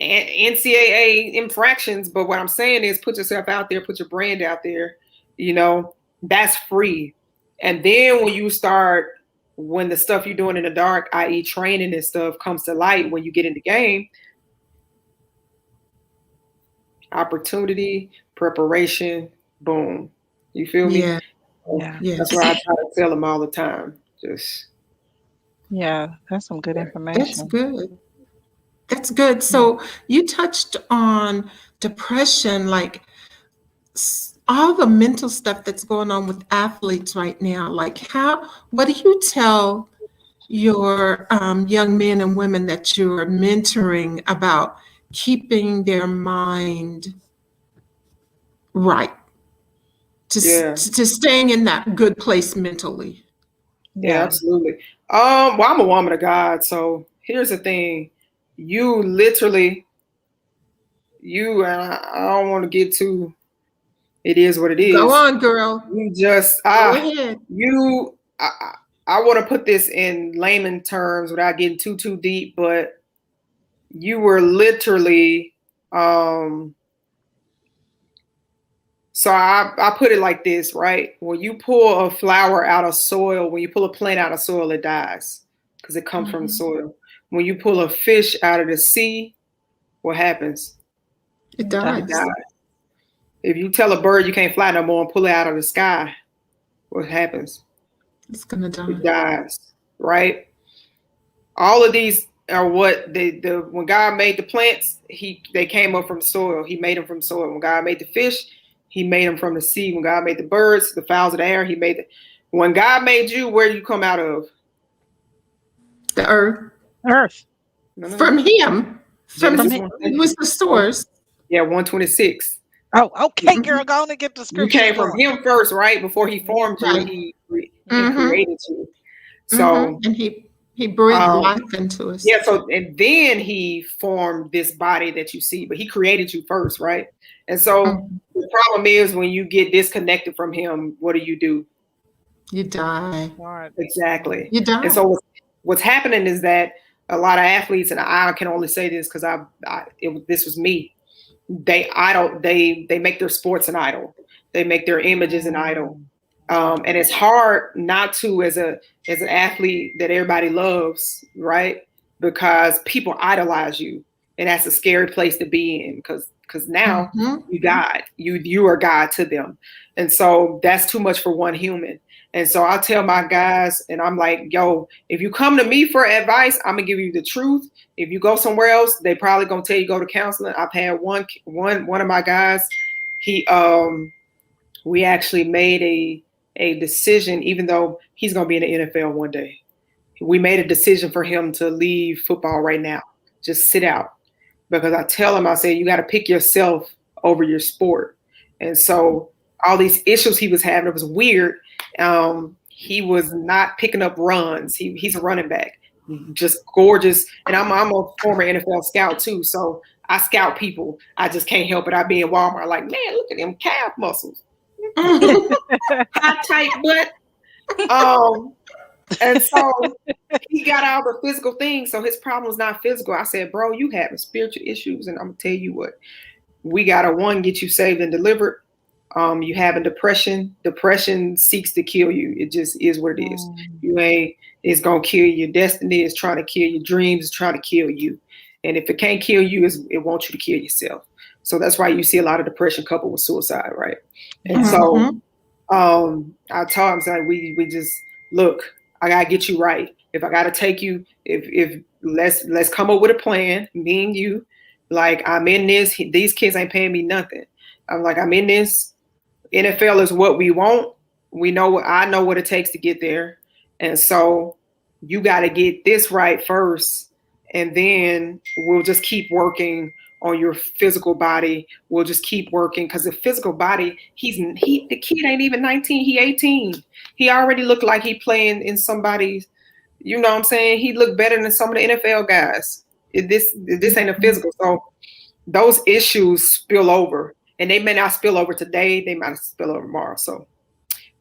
NCAA infractions, but what I'm saying is put yourself out there, put your brand out there. You know, that's free. And then when the stuff you're doing in the dark, i.e. training and stuff, comes to light when you get in the game, opportunity, preparation, boom. You feel me? Yeah. That's why I try to tell them all the time. That's some good information. That's good. So you touched on depression, like all the mental stuff that's going on with athletes right now. Like, what do you tell your young men and women that you're mentoring about keeping their mind right, to staying in that good place mentally? Yeah, absolutely. Well, I'm a woman of God, so here's the thing. You literally, I don't want to get too, it is what it is. Go on, girl. You just, go ahead. I want to put this in layman terms without getting too deep, but you were literally, so I put it like this, right? When you pull a flower out of soil, when you pull a plant out of soil, it dies because it comes from the soil. When you pull a fish out of the sea, what happens? It dies. If you tell a bird you can't fly no more and pull it out of the sky, what happens? It's going to die. It dies, right? All of these are what when God made the plants, they came up from soil. He made them from soil. When God made the fish, he made them from the sea. When God made the birds, the fowls of the air, he made it. When God made you, where do you come out of? The earth. Earth. No. From him. From Genesis him. It was the source. Yeah, 126. Oh, okay, girl, go on and get the You scriptures came from going. him first, right? Before he formed you, Right. he created you. So and he breathed life into us. Yeah, so and then he formed this body that you see, but he created you first, right? And so the problem is when you get disconnected from him, what do? You die. Exactly. You die. And so what's happening is that a lot of athletes, and I can only say this because this was me. They make their sports an idol. They make their images an idol. And it's hard not to as an athlete that everybody loves, right? Because people idolize you, and that's a scary place to be in because now you are God to them, and so that's too much for one human. And so I tell my guys, and I'm like, yo, if you come to me for advice, I'm gonna give you the truth. If you go somewhere else, they probably gonna tell you go to counseling. I've had one of my guys, we actually made a decision, even though he's going to be in the NFL one day. We made a decision for him to leave football right now, just sit out. Because I tell him, I say, you got to pick yourself over your sport. And so all these issues he was having, it was weird. He was not picking up runs. He's a running back, just gorgeous. And I'm a former NFL scout too. So I scout people. I just can't help it. I be in Walmart like, man, look at them calf muscles. High tight butt. And so he got all the physical things. So his problem was not physical. I said, bro, you having spiritual issues. And I'm gonna tell you what, we gotta get you saved and delivered. You having depression. Depression seeks to kill you. It just is what it is. It's gonna kill your destiny, it's trying to kill your dreams, it's trying to kill you. And if it can't kill you, it wants you to kill yourself. So that's why you see a lot of depression coupled with suicide, right? And so I told him, like, we just look, I gotta get you right. If I gotta take you, if let's come up with a plan, me and you. Like, I'm in this, these kids ain't paying me nothing. I'm like, I'm in this. NFL is what we want. I know what it takes to get there. And so you gotta get this right first. And then we'll just keep working on your physical body. We'll just keep working because the physical body, the kid ain't even 19, he 18. He already looked like he playing in somebody's, you know what I'm saying? He looked better than some of the NFL guys. This ain't a physical. So those issues spill over, and they may not spill over today. They might spill over tomorrow. So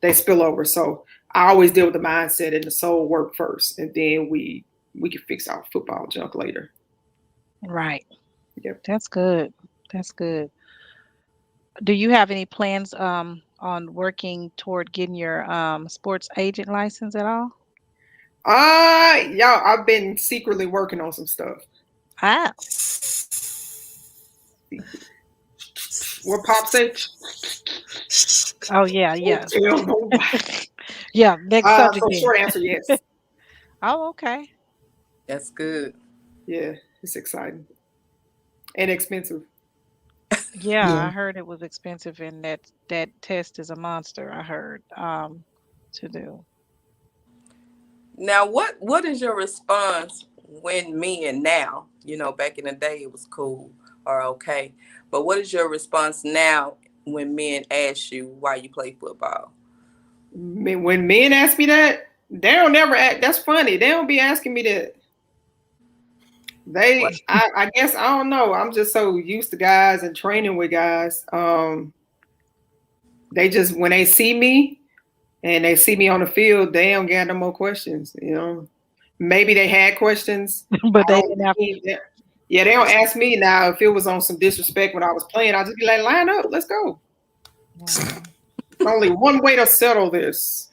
they spill over. So I always deal with the mindset and the soul work first, and then we can fix our football junk later. Right. Yep. That's good. That's good. Do you have any plans on working toward getting your sports agent license at all? Y'all, I've been secretly working on some stuff. Ah. What Pop say? Oh yeah. Yeah, next subject. So short answer, yes. Oh, okay. That's good. Yeah, it's exciting. And expensive. Yeah, I heard it was expensive, and that test is a monster, I heard, to do. Now, what is your response when men now, back in the day it was cool or okay, but what is your response now when men ask you why you play football? When men ask me that, they don't never ask. That's funny. They don't be asking me that. I guess, I don't know. I'm just so used to guys and training with guys. They just, when they see me and they see me on the field, they don't get no more questions. Maybe they had questions, but they didn't have. Yeah, they don't ask me now. If it was on some disrespect when I was playing, I'd just be like, line up, let's go. Only one way to settle this.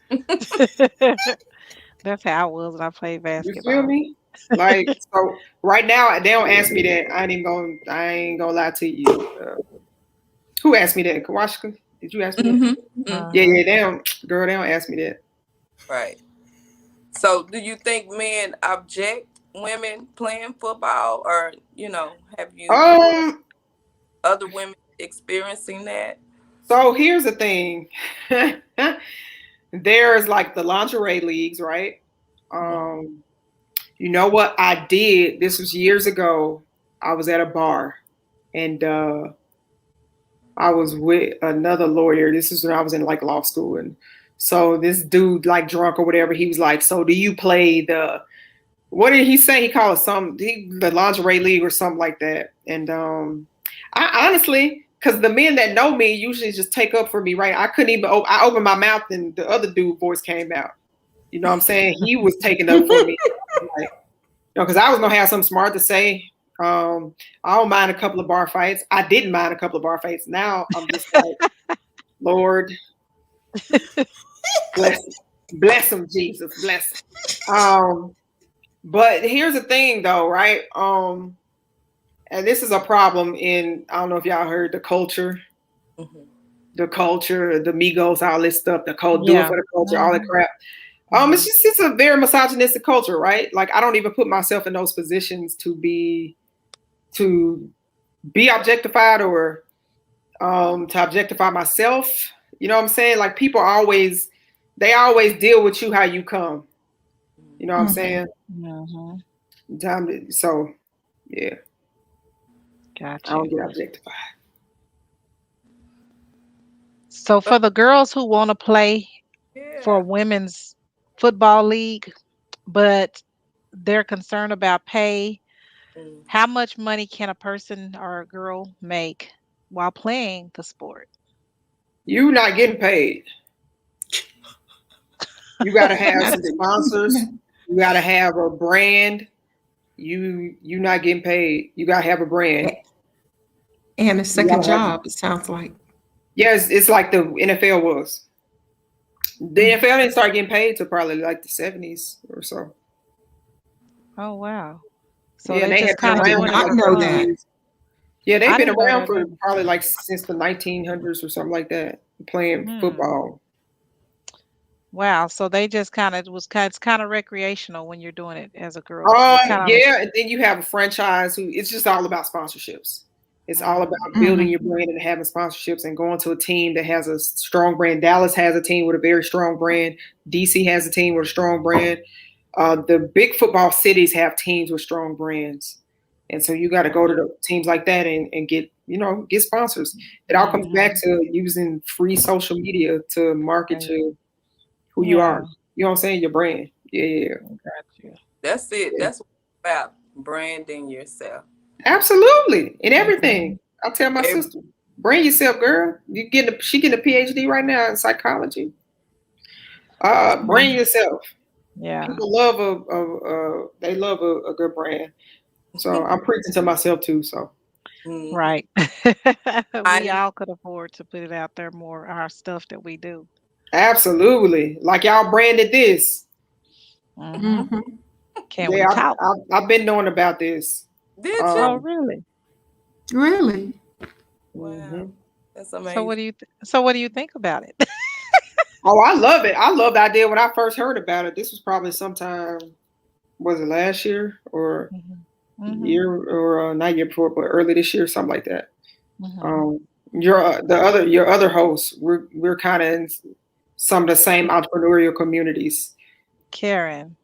That's how I was when I played basketball. You feel me? Like, so right now they don't ask me that. I ain't gonna lie to you. Who asked me that? Kawashka? Did you ask me that? Yeah, they don't ask me that. Right. So do you think men object women playing football, or have you other women experiencing that? So here's the thing. There's like the lingerie leagues, right? You know what I did? This was years ago. I was at a bar, and I was with another lawyer. This is when I was in like law school, and so this dude, like drunk or whatever, he was like, "So do you play the?" What did he say? He called it the lingerie league or something like that. And I honestly, because the men that know me usually just take up for me, right? I couldn't even. I opened my mouth and the other dude voice came out. You know what I'm saying? He was taking up for me, like, because I was gonna have something smart to say. I don't mind a couple of bar fights. I didn't mind a couple of bar fights. Now I'm just like, Lord, bless him, Jesus, bless him. But here's the thing, though, right? And this is a problem in, I don't know if y'all heard the culture, the Migos, all this stuff, do it for the culture, all that crap. It's a very misogynistic culture, right? Like, I don't even put myself in those positions to be objectified or to objectify myself. You know what I'm saying? Like, people always deal with you how you come. You know what I'm saying? So, yeah. Gotcha. I don't get objectified. So for the girls who want to play for a women's football league, but they're concerned about pay, how much money can a person or a girl make while playing the sport? You're not getting paid. You got to have some sponsors. You got to have a brand. You're not getting paid. You got to have a brand. And a second job, it sounds like. Yes, it's like the NFL was. The NFL didn't start getting paid till probably like the 70s or so. Oh, wow. So yeah, they just kind of doing it I know that. Yeah, they've been around for probably like since the 1900s or something like that, playing football. Wow, so they just it's kind of recreational when you're doing it as a girl. Yeah, and then you have a franchise it's just all about sponsorships. It's all about building your brand and having sponsorships and going to a team that has a strong brand. Dallas has a team with a very strong brand. DC has a team with a strong brand. The big football cities have teams with strong brands. And so you got to go to the teams like that and get sponsors. It all comes back to using free social media to market to who you are. You know what I'm saying? Your brand. Yeah. Gotcha. That's it. That's what it's about, branding yourself. Absolutely. In everything. I tell my sister, brand yourself, girl. She getting a PhD right now in psychology. Brand yourself. Yeah. People love a good brand. So I'm preaching to myself too. So right. We all could afford to put it out there more, our stuff that we do. Absolutely. Like y'all branded this. Can we talk? I've been knowing about this. Did you? Oh, really? Really? Wow. That's amazing. So what do you think about it? Oh, I love it. I love the idea when I first heard about it. This was probably sometime, was it last year or year or not year before, but early this year, something like that. Your other hosts, we're kind of in some of the same entrepreneurial communities. Karen.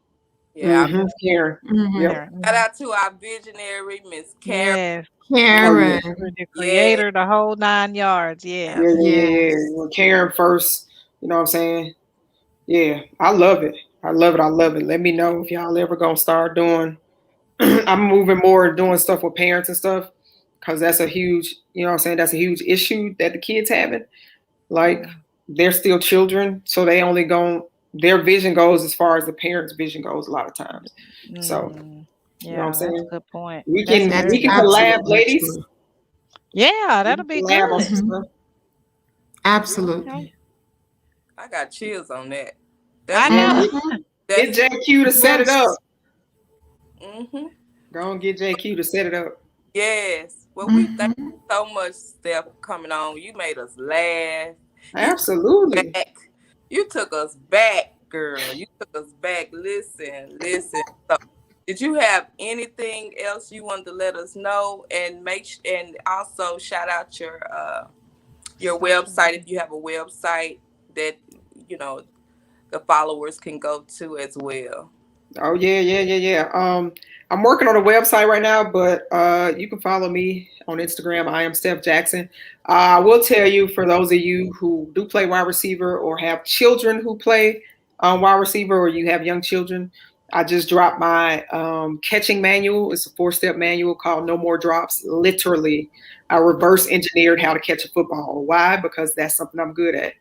Yeah, Karen. Yep. Shout out to our visionary, Miss Karen. Karen, the creator, the whole 9 yards. Yeah. When Karen first, you know what I'm saying? Yeah, I love it. I love it. Let me know if y'all ever gonna start doing. I'm moving more doing stuff with parents and stuff because that's a huge, you know what I'm saying? That's a huge issue that the kids having. Like they're still children, so they only their vision goes as far as the parents' vision goes a lot of times. So, you know what I'm saying? That's a good point. We can collab, ladies. Yeah, that'll be good. Absolutely. I got chills on that. I know. Get JQ to set it up. Go and get JQ to set it up. Yes. Well, we thank you so much, Steph, for coming on. You made us laugh. Absolutely. You took us back, girl. You took us back. Listen. So Did you have anything else you wanted to let us know? And and also shout out your website if you have a website that you know the followers can go to as well. Oh yeah. I'm working on a website right now, but you can follow me on Instagram. I am Steph Jackson. I will tell you, for those of you who do play wide receiver or have children who play wide receiver, or you have young children, I just dropped my catching manual. It's a 4-step manual called No More Drops. Literally, I reverse engineered how to catch a football. Why? Because that's something I'm good at.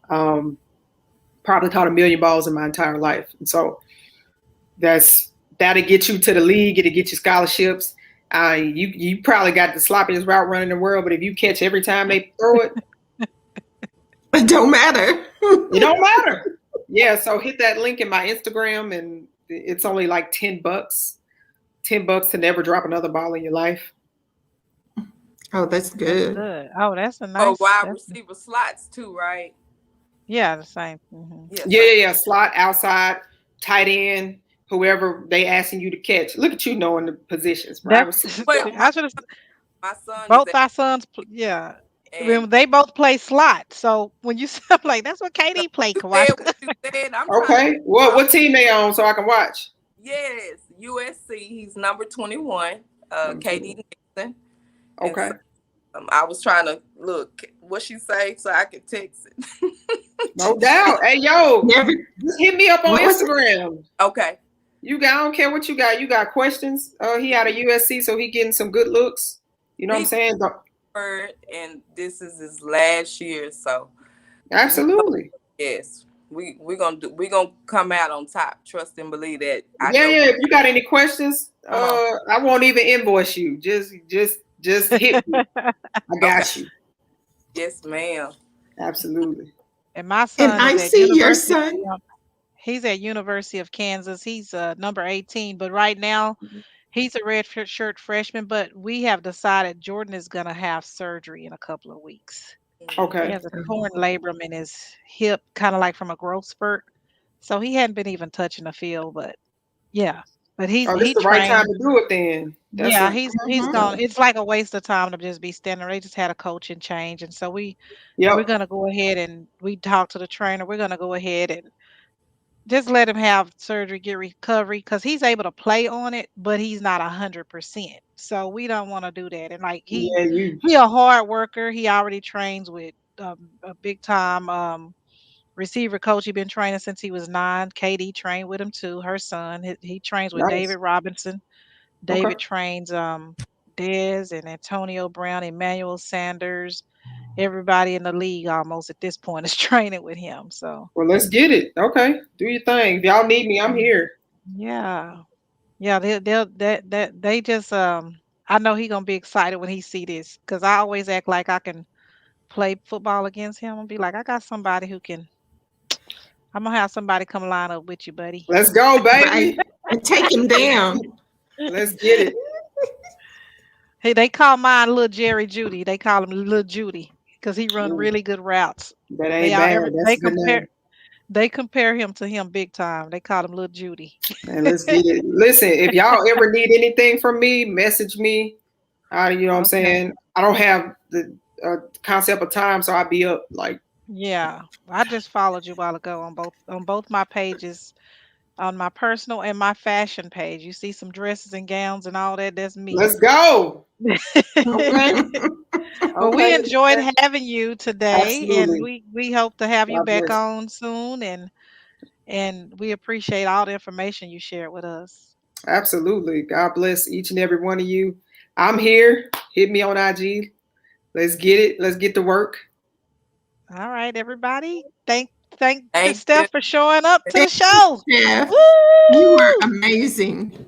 Probably caught a million balls in my entire life, and so that'll get you to the league. It'll get you scholarships. You probably got the sloppiest route running in the world, but if you catch every time they throw it, it don't matter. It don't matter. Yeah, so hit that link in my Instagram, and it's only like $10. $10 to never drop another ball in your life. Oh, that's good. Oh, that's a nice. Wide receiver slots too, right? Yeah, the same. Yeah. Slot, outside, tight end, whoever they asking you to catch. Look at you knowing the positions. Right? I should have. My son. Both our sons, yeah. They both play slot. So when you say, like, that's what KD played. Okay. What team they on so I can watch? Yes, USC. He's number 21. KD Nixon. Okay. So, I was trying to look what she say so I could text it. No doubt. Hey, yo, just hit me up on Instagram. Okay. I don't care what you got. You got questions? He out of USC, so he getting some good looks. You know what I'm saying? And this is his last year, so absolutely. Yes. We gonna come out on top. Trust and believe that. If you got any questions, I won't even invoice you. Just hit me. I got you. Yes, ma'am. Absolutely. And my son, and I see your son. He's at University of Kansas. He's number 18, but right now he's a red shirt freshman. But we have decided Jordan is gonna have surgery in a couple of weeks. Okay. He has a torn labrum in his hip, kind of like from a growth spurt. So he hadn't been even touching the field, but yeah. But this is the right time to do it then. He's gone. It's like a waste of time to just be standing there. They just had a coaching change. And so we're gonna go ahead and we talked to the trainer. We're gonna go ahead and just let him have surgery, get recovery, because he's able to play on it, but he's not 100%. So we don't want to do that. And like he a hard worker. He already trains with a big time receiver coach. He's been training since he was 9. Katie trained with him too. Her son. He trains with David Robinson. David trains Dez and Antonio Brown, Emmanuel Sanders. Everybody in the league almost at this point is training with him. So let's get it. Okay, do your thing. If y'all need me, I'm here. Yeah, they just I know he's gonna be excited when he see this, because I always act like I can play football against him and be like, I got somebody who can. I'm gonna have somebody come line up with you, buddy. Let's go, baby. And take him down. Let's get it. Hey, they call mine Little Jerry Judy. They call him Little Judy because he run really good routes. That ain't bad. They compare him to him big time. They call him Little Judy. Man, let's get it. Listen, if y'all ever need anything from me, message me. You know what I'm saying? I don't have the concept of time, so I'll be up like. Yeah, I just followed you a while ago on both my pages, on my personal and my fashion page. You see some dresses and gowns and all that. That's me. Let's go. Okay. Well, we enjoyed having you today. Absolutely. And we hope to have you back on soon, and we appreciate all the information you shared with us. Absolutely. God bless each and every one of you. I'm here. Hit me on IG. Let's get it. Let's get to work. All right, everybody. Thank Steph for showing up to the show. Yeah, you were amazing.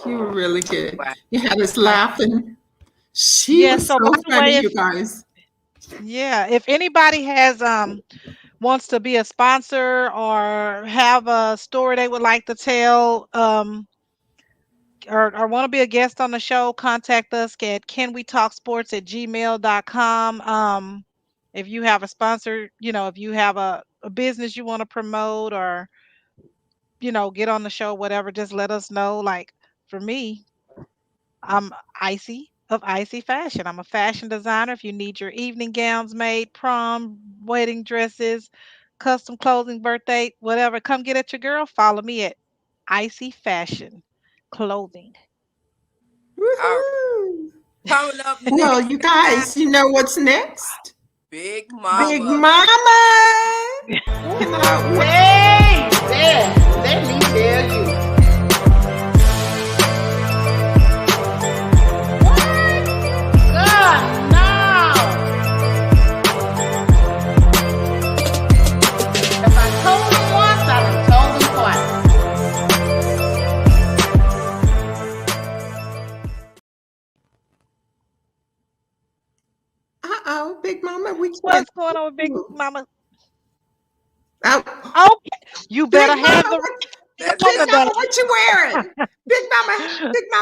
You were really good. You had us laughing. She was so funny, you guys. Yeah, if anybody has wants to be a sponsor or have a story they would like to tell, or want to be a guest on the show, contact us at canwetalksports@gmail.com. If you have a sponsor, if you have a business you want to promote or, get on the show, whatever, just let us know. Like for me, I'm Icy of Icy Fashion. I'm a fashion designer. If you need your evening gowns made, prom, wedding dresses, custom clothing, birthday, whatever, come get at your girl. Follow me at Icy Fashion Clothing. All right. Woohoo! Coming up Well, next, you guys, guys, you know what's next? Big Big Mama. Mama! Cannot wait! There, let me tell you. God, no! If I told him once, I done told him twice. Uh-oh, Big Mama, we can't. What's going on with Big Mama? Oh, Oh, you Big better have Mama, the what? That's Big on it. Mama, today. what you wearing? Big Mama,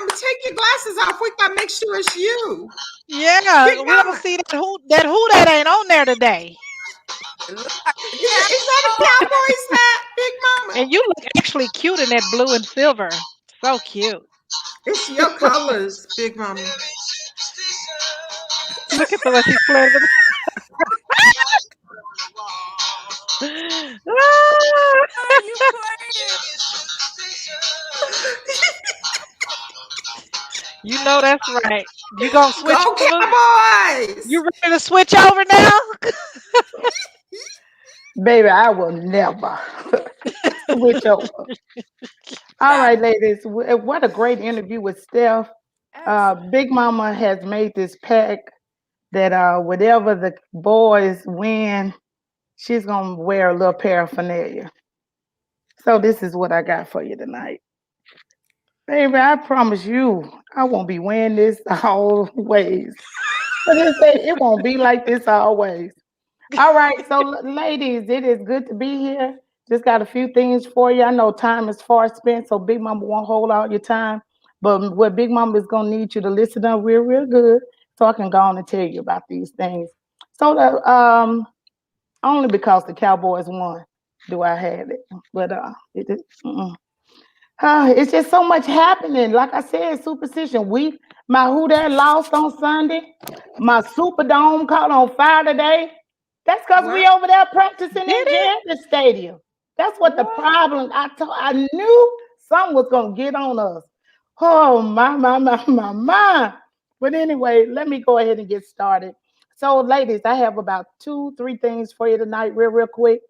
take your glasses off. We gotta make sure it's you. Big Yeah, we don't Mama, see that who that ain't on there today. It looks like the is that a Cowboys. Cowboys hat, Big Mama? And you look actually cute in that blue and silver. So cute. It's your colors, Big Mama. Look at the way she's playing with. Are you playing? You know that's right. You gonna switch Go over? Cowboys! You ready to switch over now? Baby, I will never switch over. All Got right, ladies, what a great interview with Steph. absolutely. Big Mama has made this pact that whatever the boys win, she's gonna wear a little paraphernalia. So this is what I got for you tonight. Baby, I promise you, I won't be wearing this always. But it won't be like this always. All right, so ladies, it is good to be here. Just got a few things for you. I know time is far spent, so Big Mama won't hold all your time. But what Big Mama is gonna need you to listen up real, real good, so I can go on and tell you about these things. So the only because the Cowboys won do I have it, but it is. It's just so much happening. Like I said, superstition. My who that lost on Sunday. My Superdome caught on fire today. That's because we What? over there practicing Did in it? the stadium. That's what the What? problem. I knew something was gonna get on us. Oh my. But anyway, let me go ahead and get started. So, ladies, I have about 2, 3 things for you tonight, real quick.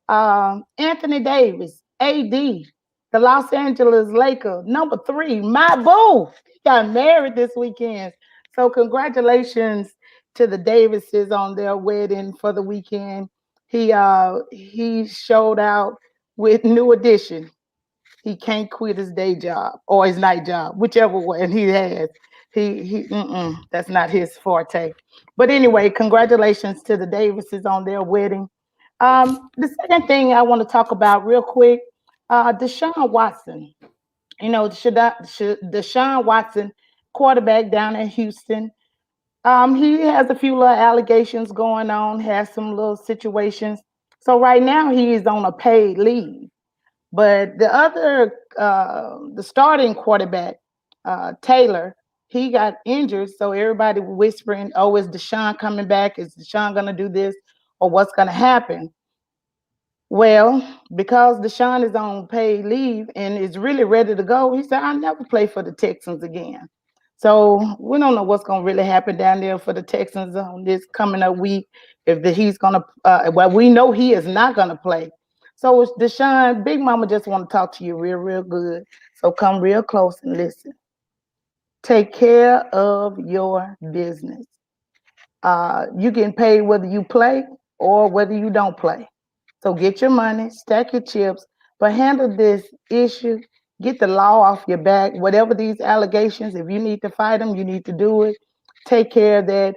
Anthony Davis, AD, the Los Angeles Lakers, number 3, my boo. He got married this weekend. So congratulations to the Davises on their wedding for the weekend. He showed out with New Edition. He can't quit his day job or his night job, whichever one he has. That's not his forte. But anyway, congratulations to the Davises on their wedding. The second thing I want to talk about real quick, Deshaun Watson. You know, Deshaun Watson, quarterback down in Houston. He has a few little allegations going on, has some little situations. So right now he is on a paid leave. But the starting quarterback, Taylor, he got injured. So everybody whispering, "Oh, is Deshaun coming back? Is Deshaun gonna do this, or what's gonna happen?" Well, because Deshaun is on paid leave and is really ready to go, he said, "I'll never play for the Texans again." So we don't know what's going to really happen down there for the Texans on this coming up week. He's going to, well, we know he is not going to play. So it's Deshaun, Big Mama just want to talk to you real, real good. So come real close and listen. Take care of your business. You getting paid whether you play or whether you don't play. So get your money, stack your chips, but handle this issue. Get the law off your back. Whatever these allegations, if you need to fight them, you need to do it. Take care of that.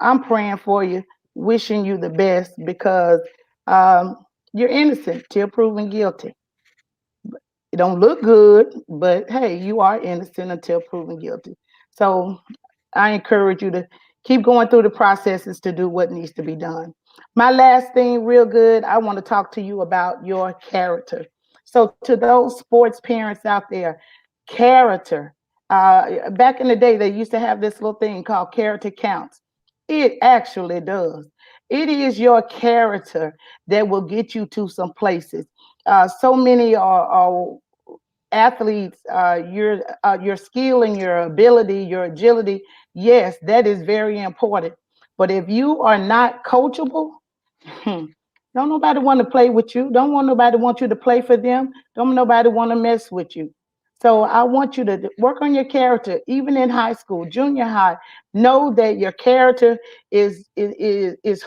I'm praying for you, wishing you the best because you're innocent till proven guilty. It don't look good, but hey, you are innocent until proven guilty. So I encourage you to keep going through the processes to do what needs to be done. My last thing, real good, I want to talk to you about your character. So, to those sports parents out there, character. Back in the day, they used to have this little thing called character counts. It actually does. It is your character that will get you to some places. So many are athletes, your skill and your ability, your agility, yes, that is very important. But if you are not coachable, don't nobody want to play with you. Don't want nobody want you to play for them. Don't nobody want to mess with you. So I want you to work on your character, even in high school, junior high. Know that your character is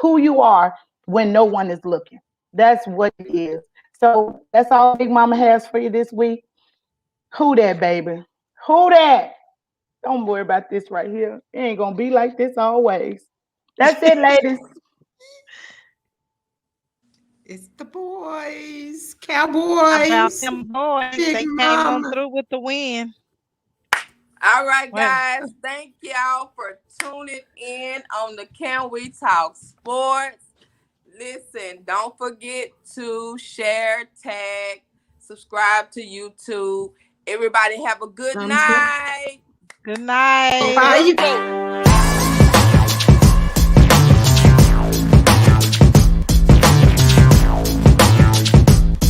who you are when no one is looking. That's what it is. So that's all Big Mama has for you this week. Who that, baby? Who that? Don't worry about this right here. It ain't gonna be like this always. That's it, ladies. It's the boys, How about Cowboys, them boys? Big They came on Mama. through with the win. All right, Well, guys. Thank y'all for tuning in on the Can We Talk Sports. Listen, don't forget to share, tag, subscribe to YouTube. Everybody have a good Thumbs up. night. good night. Bye, you.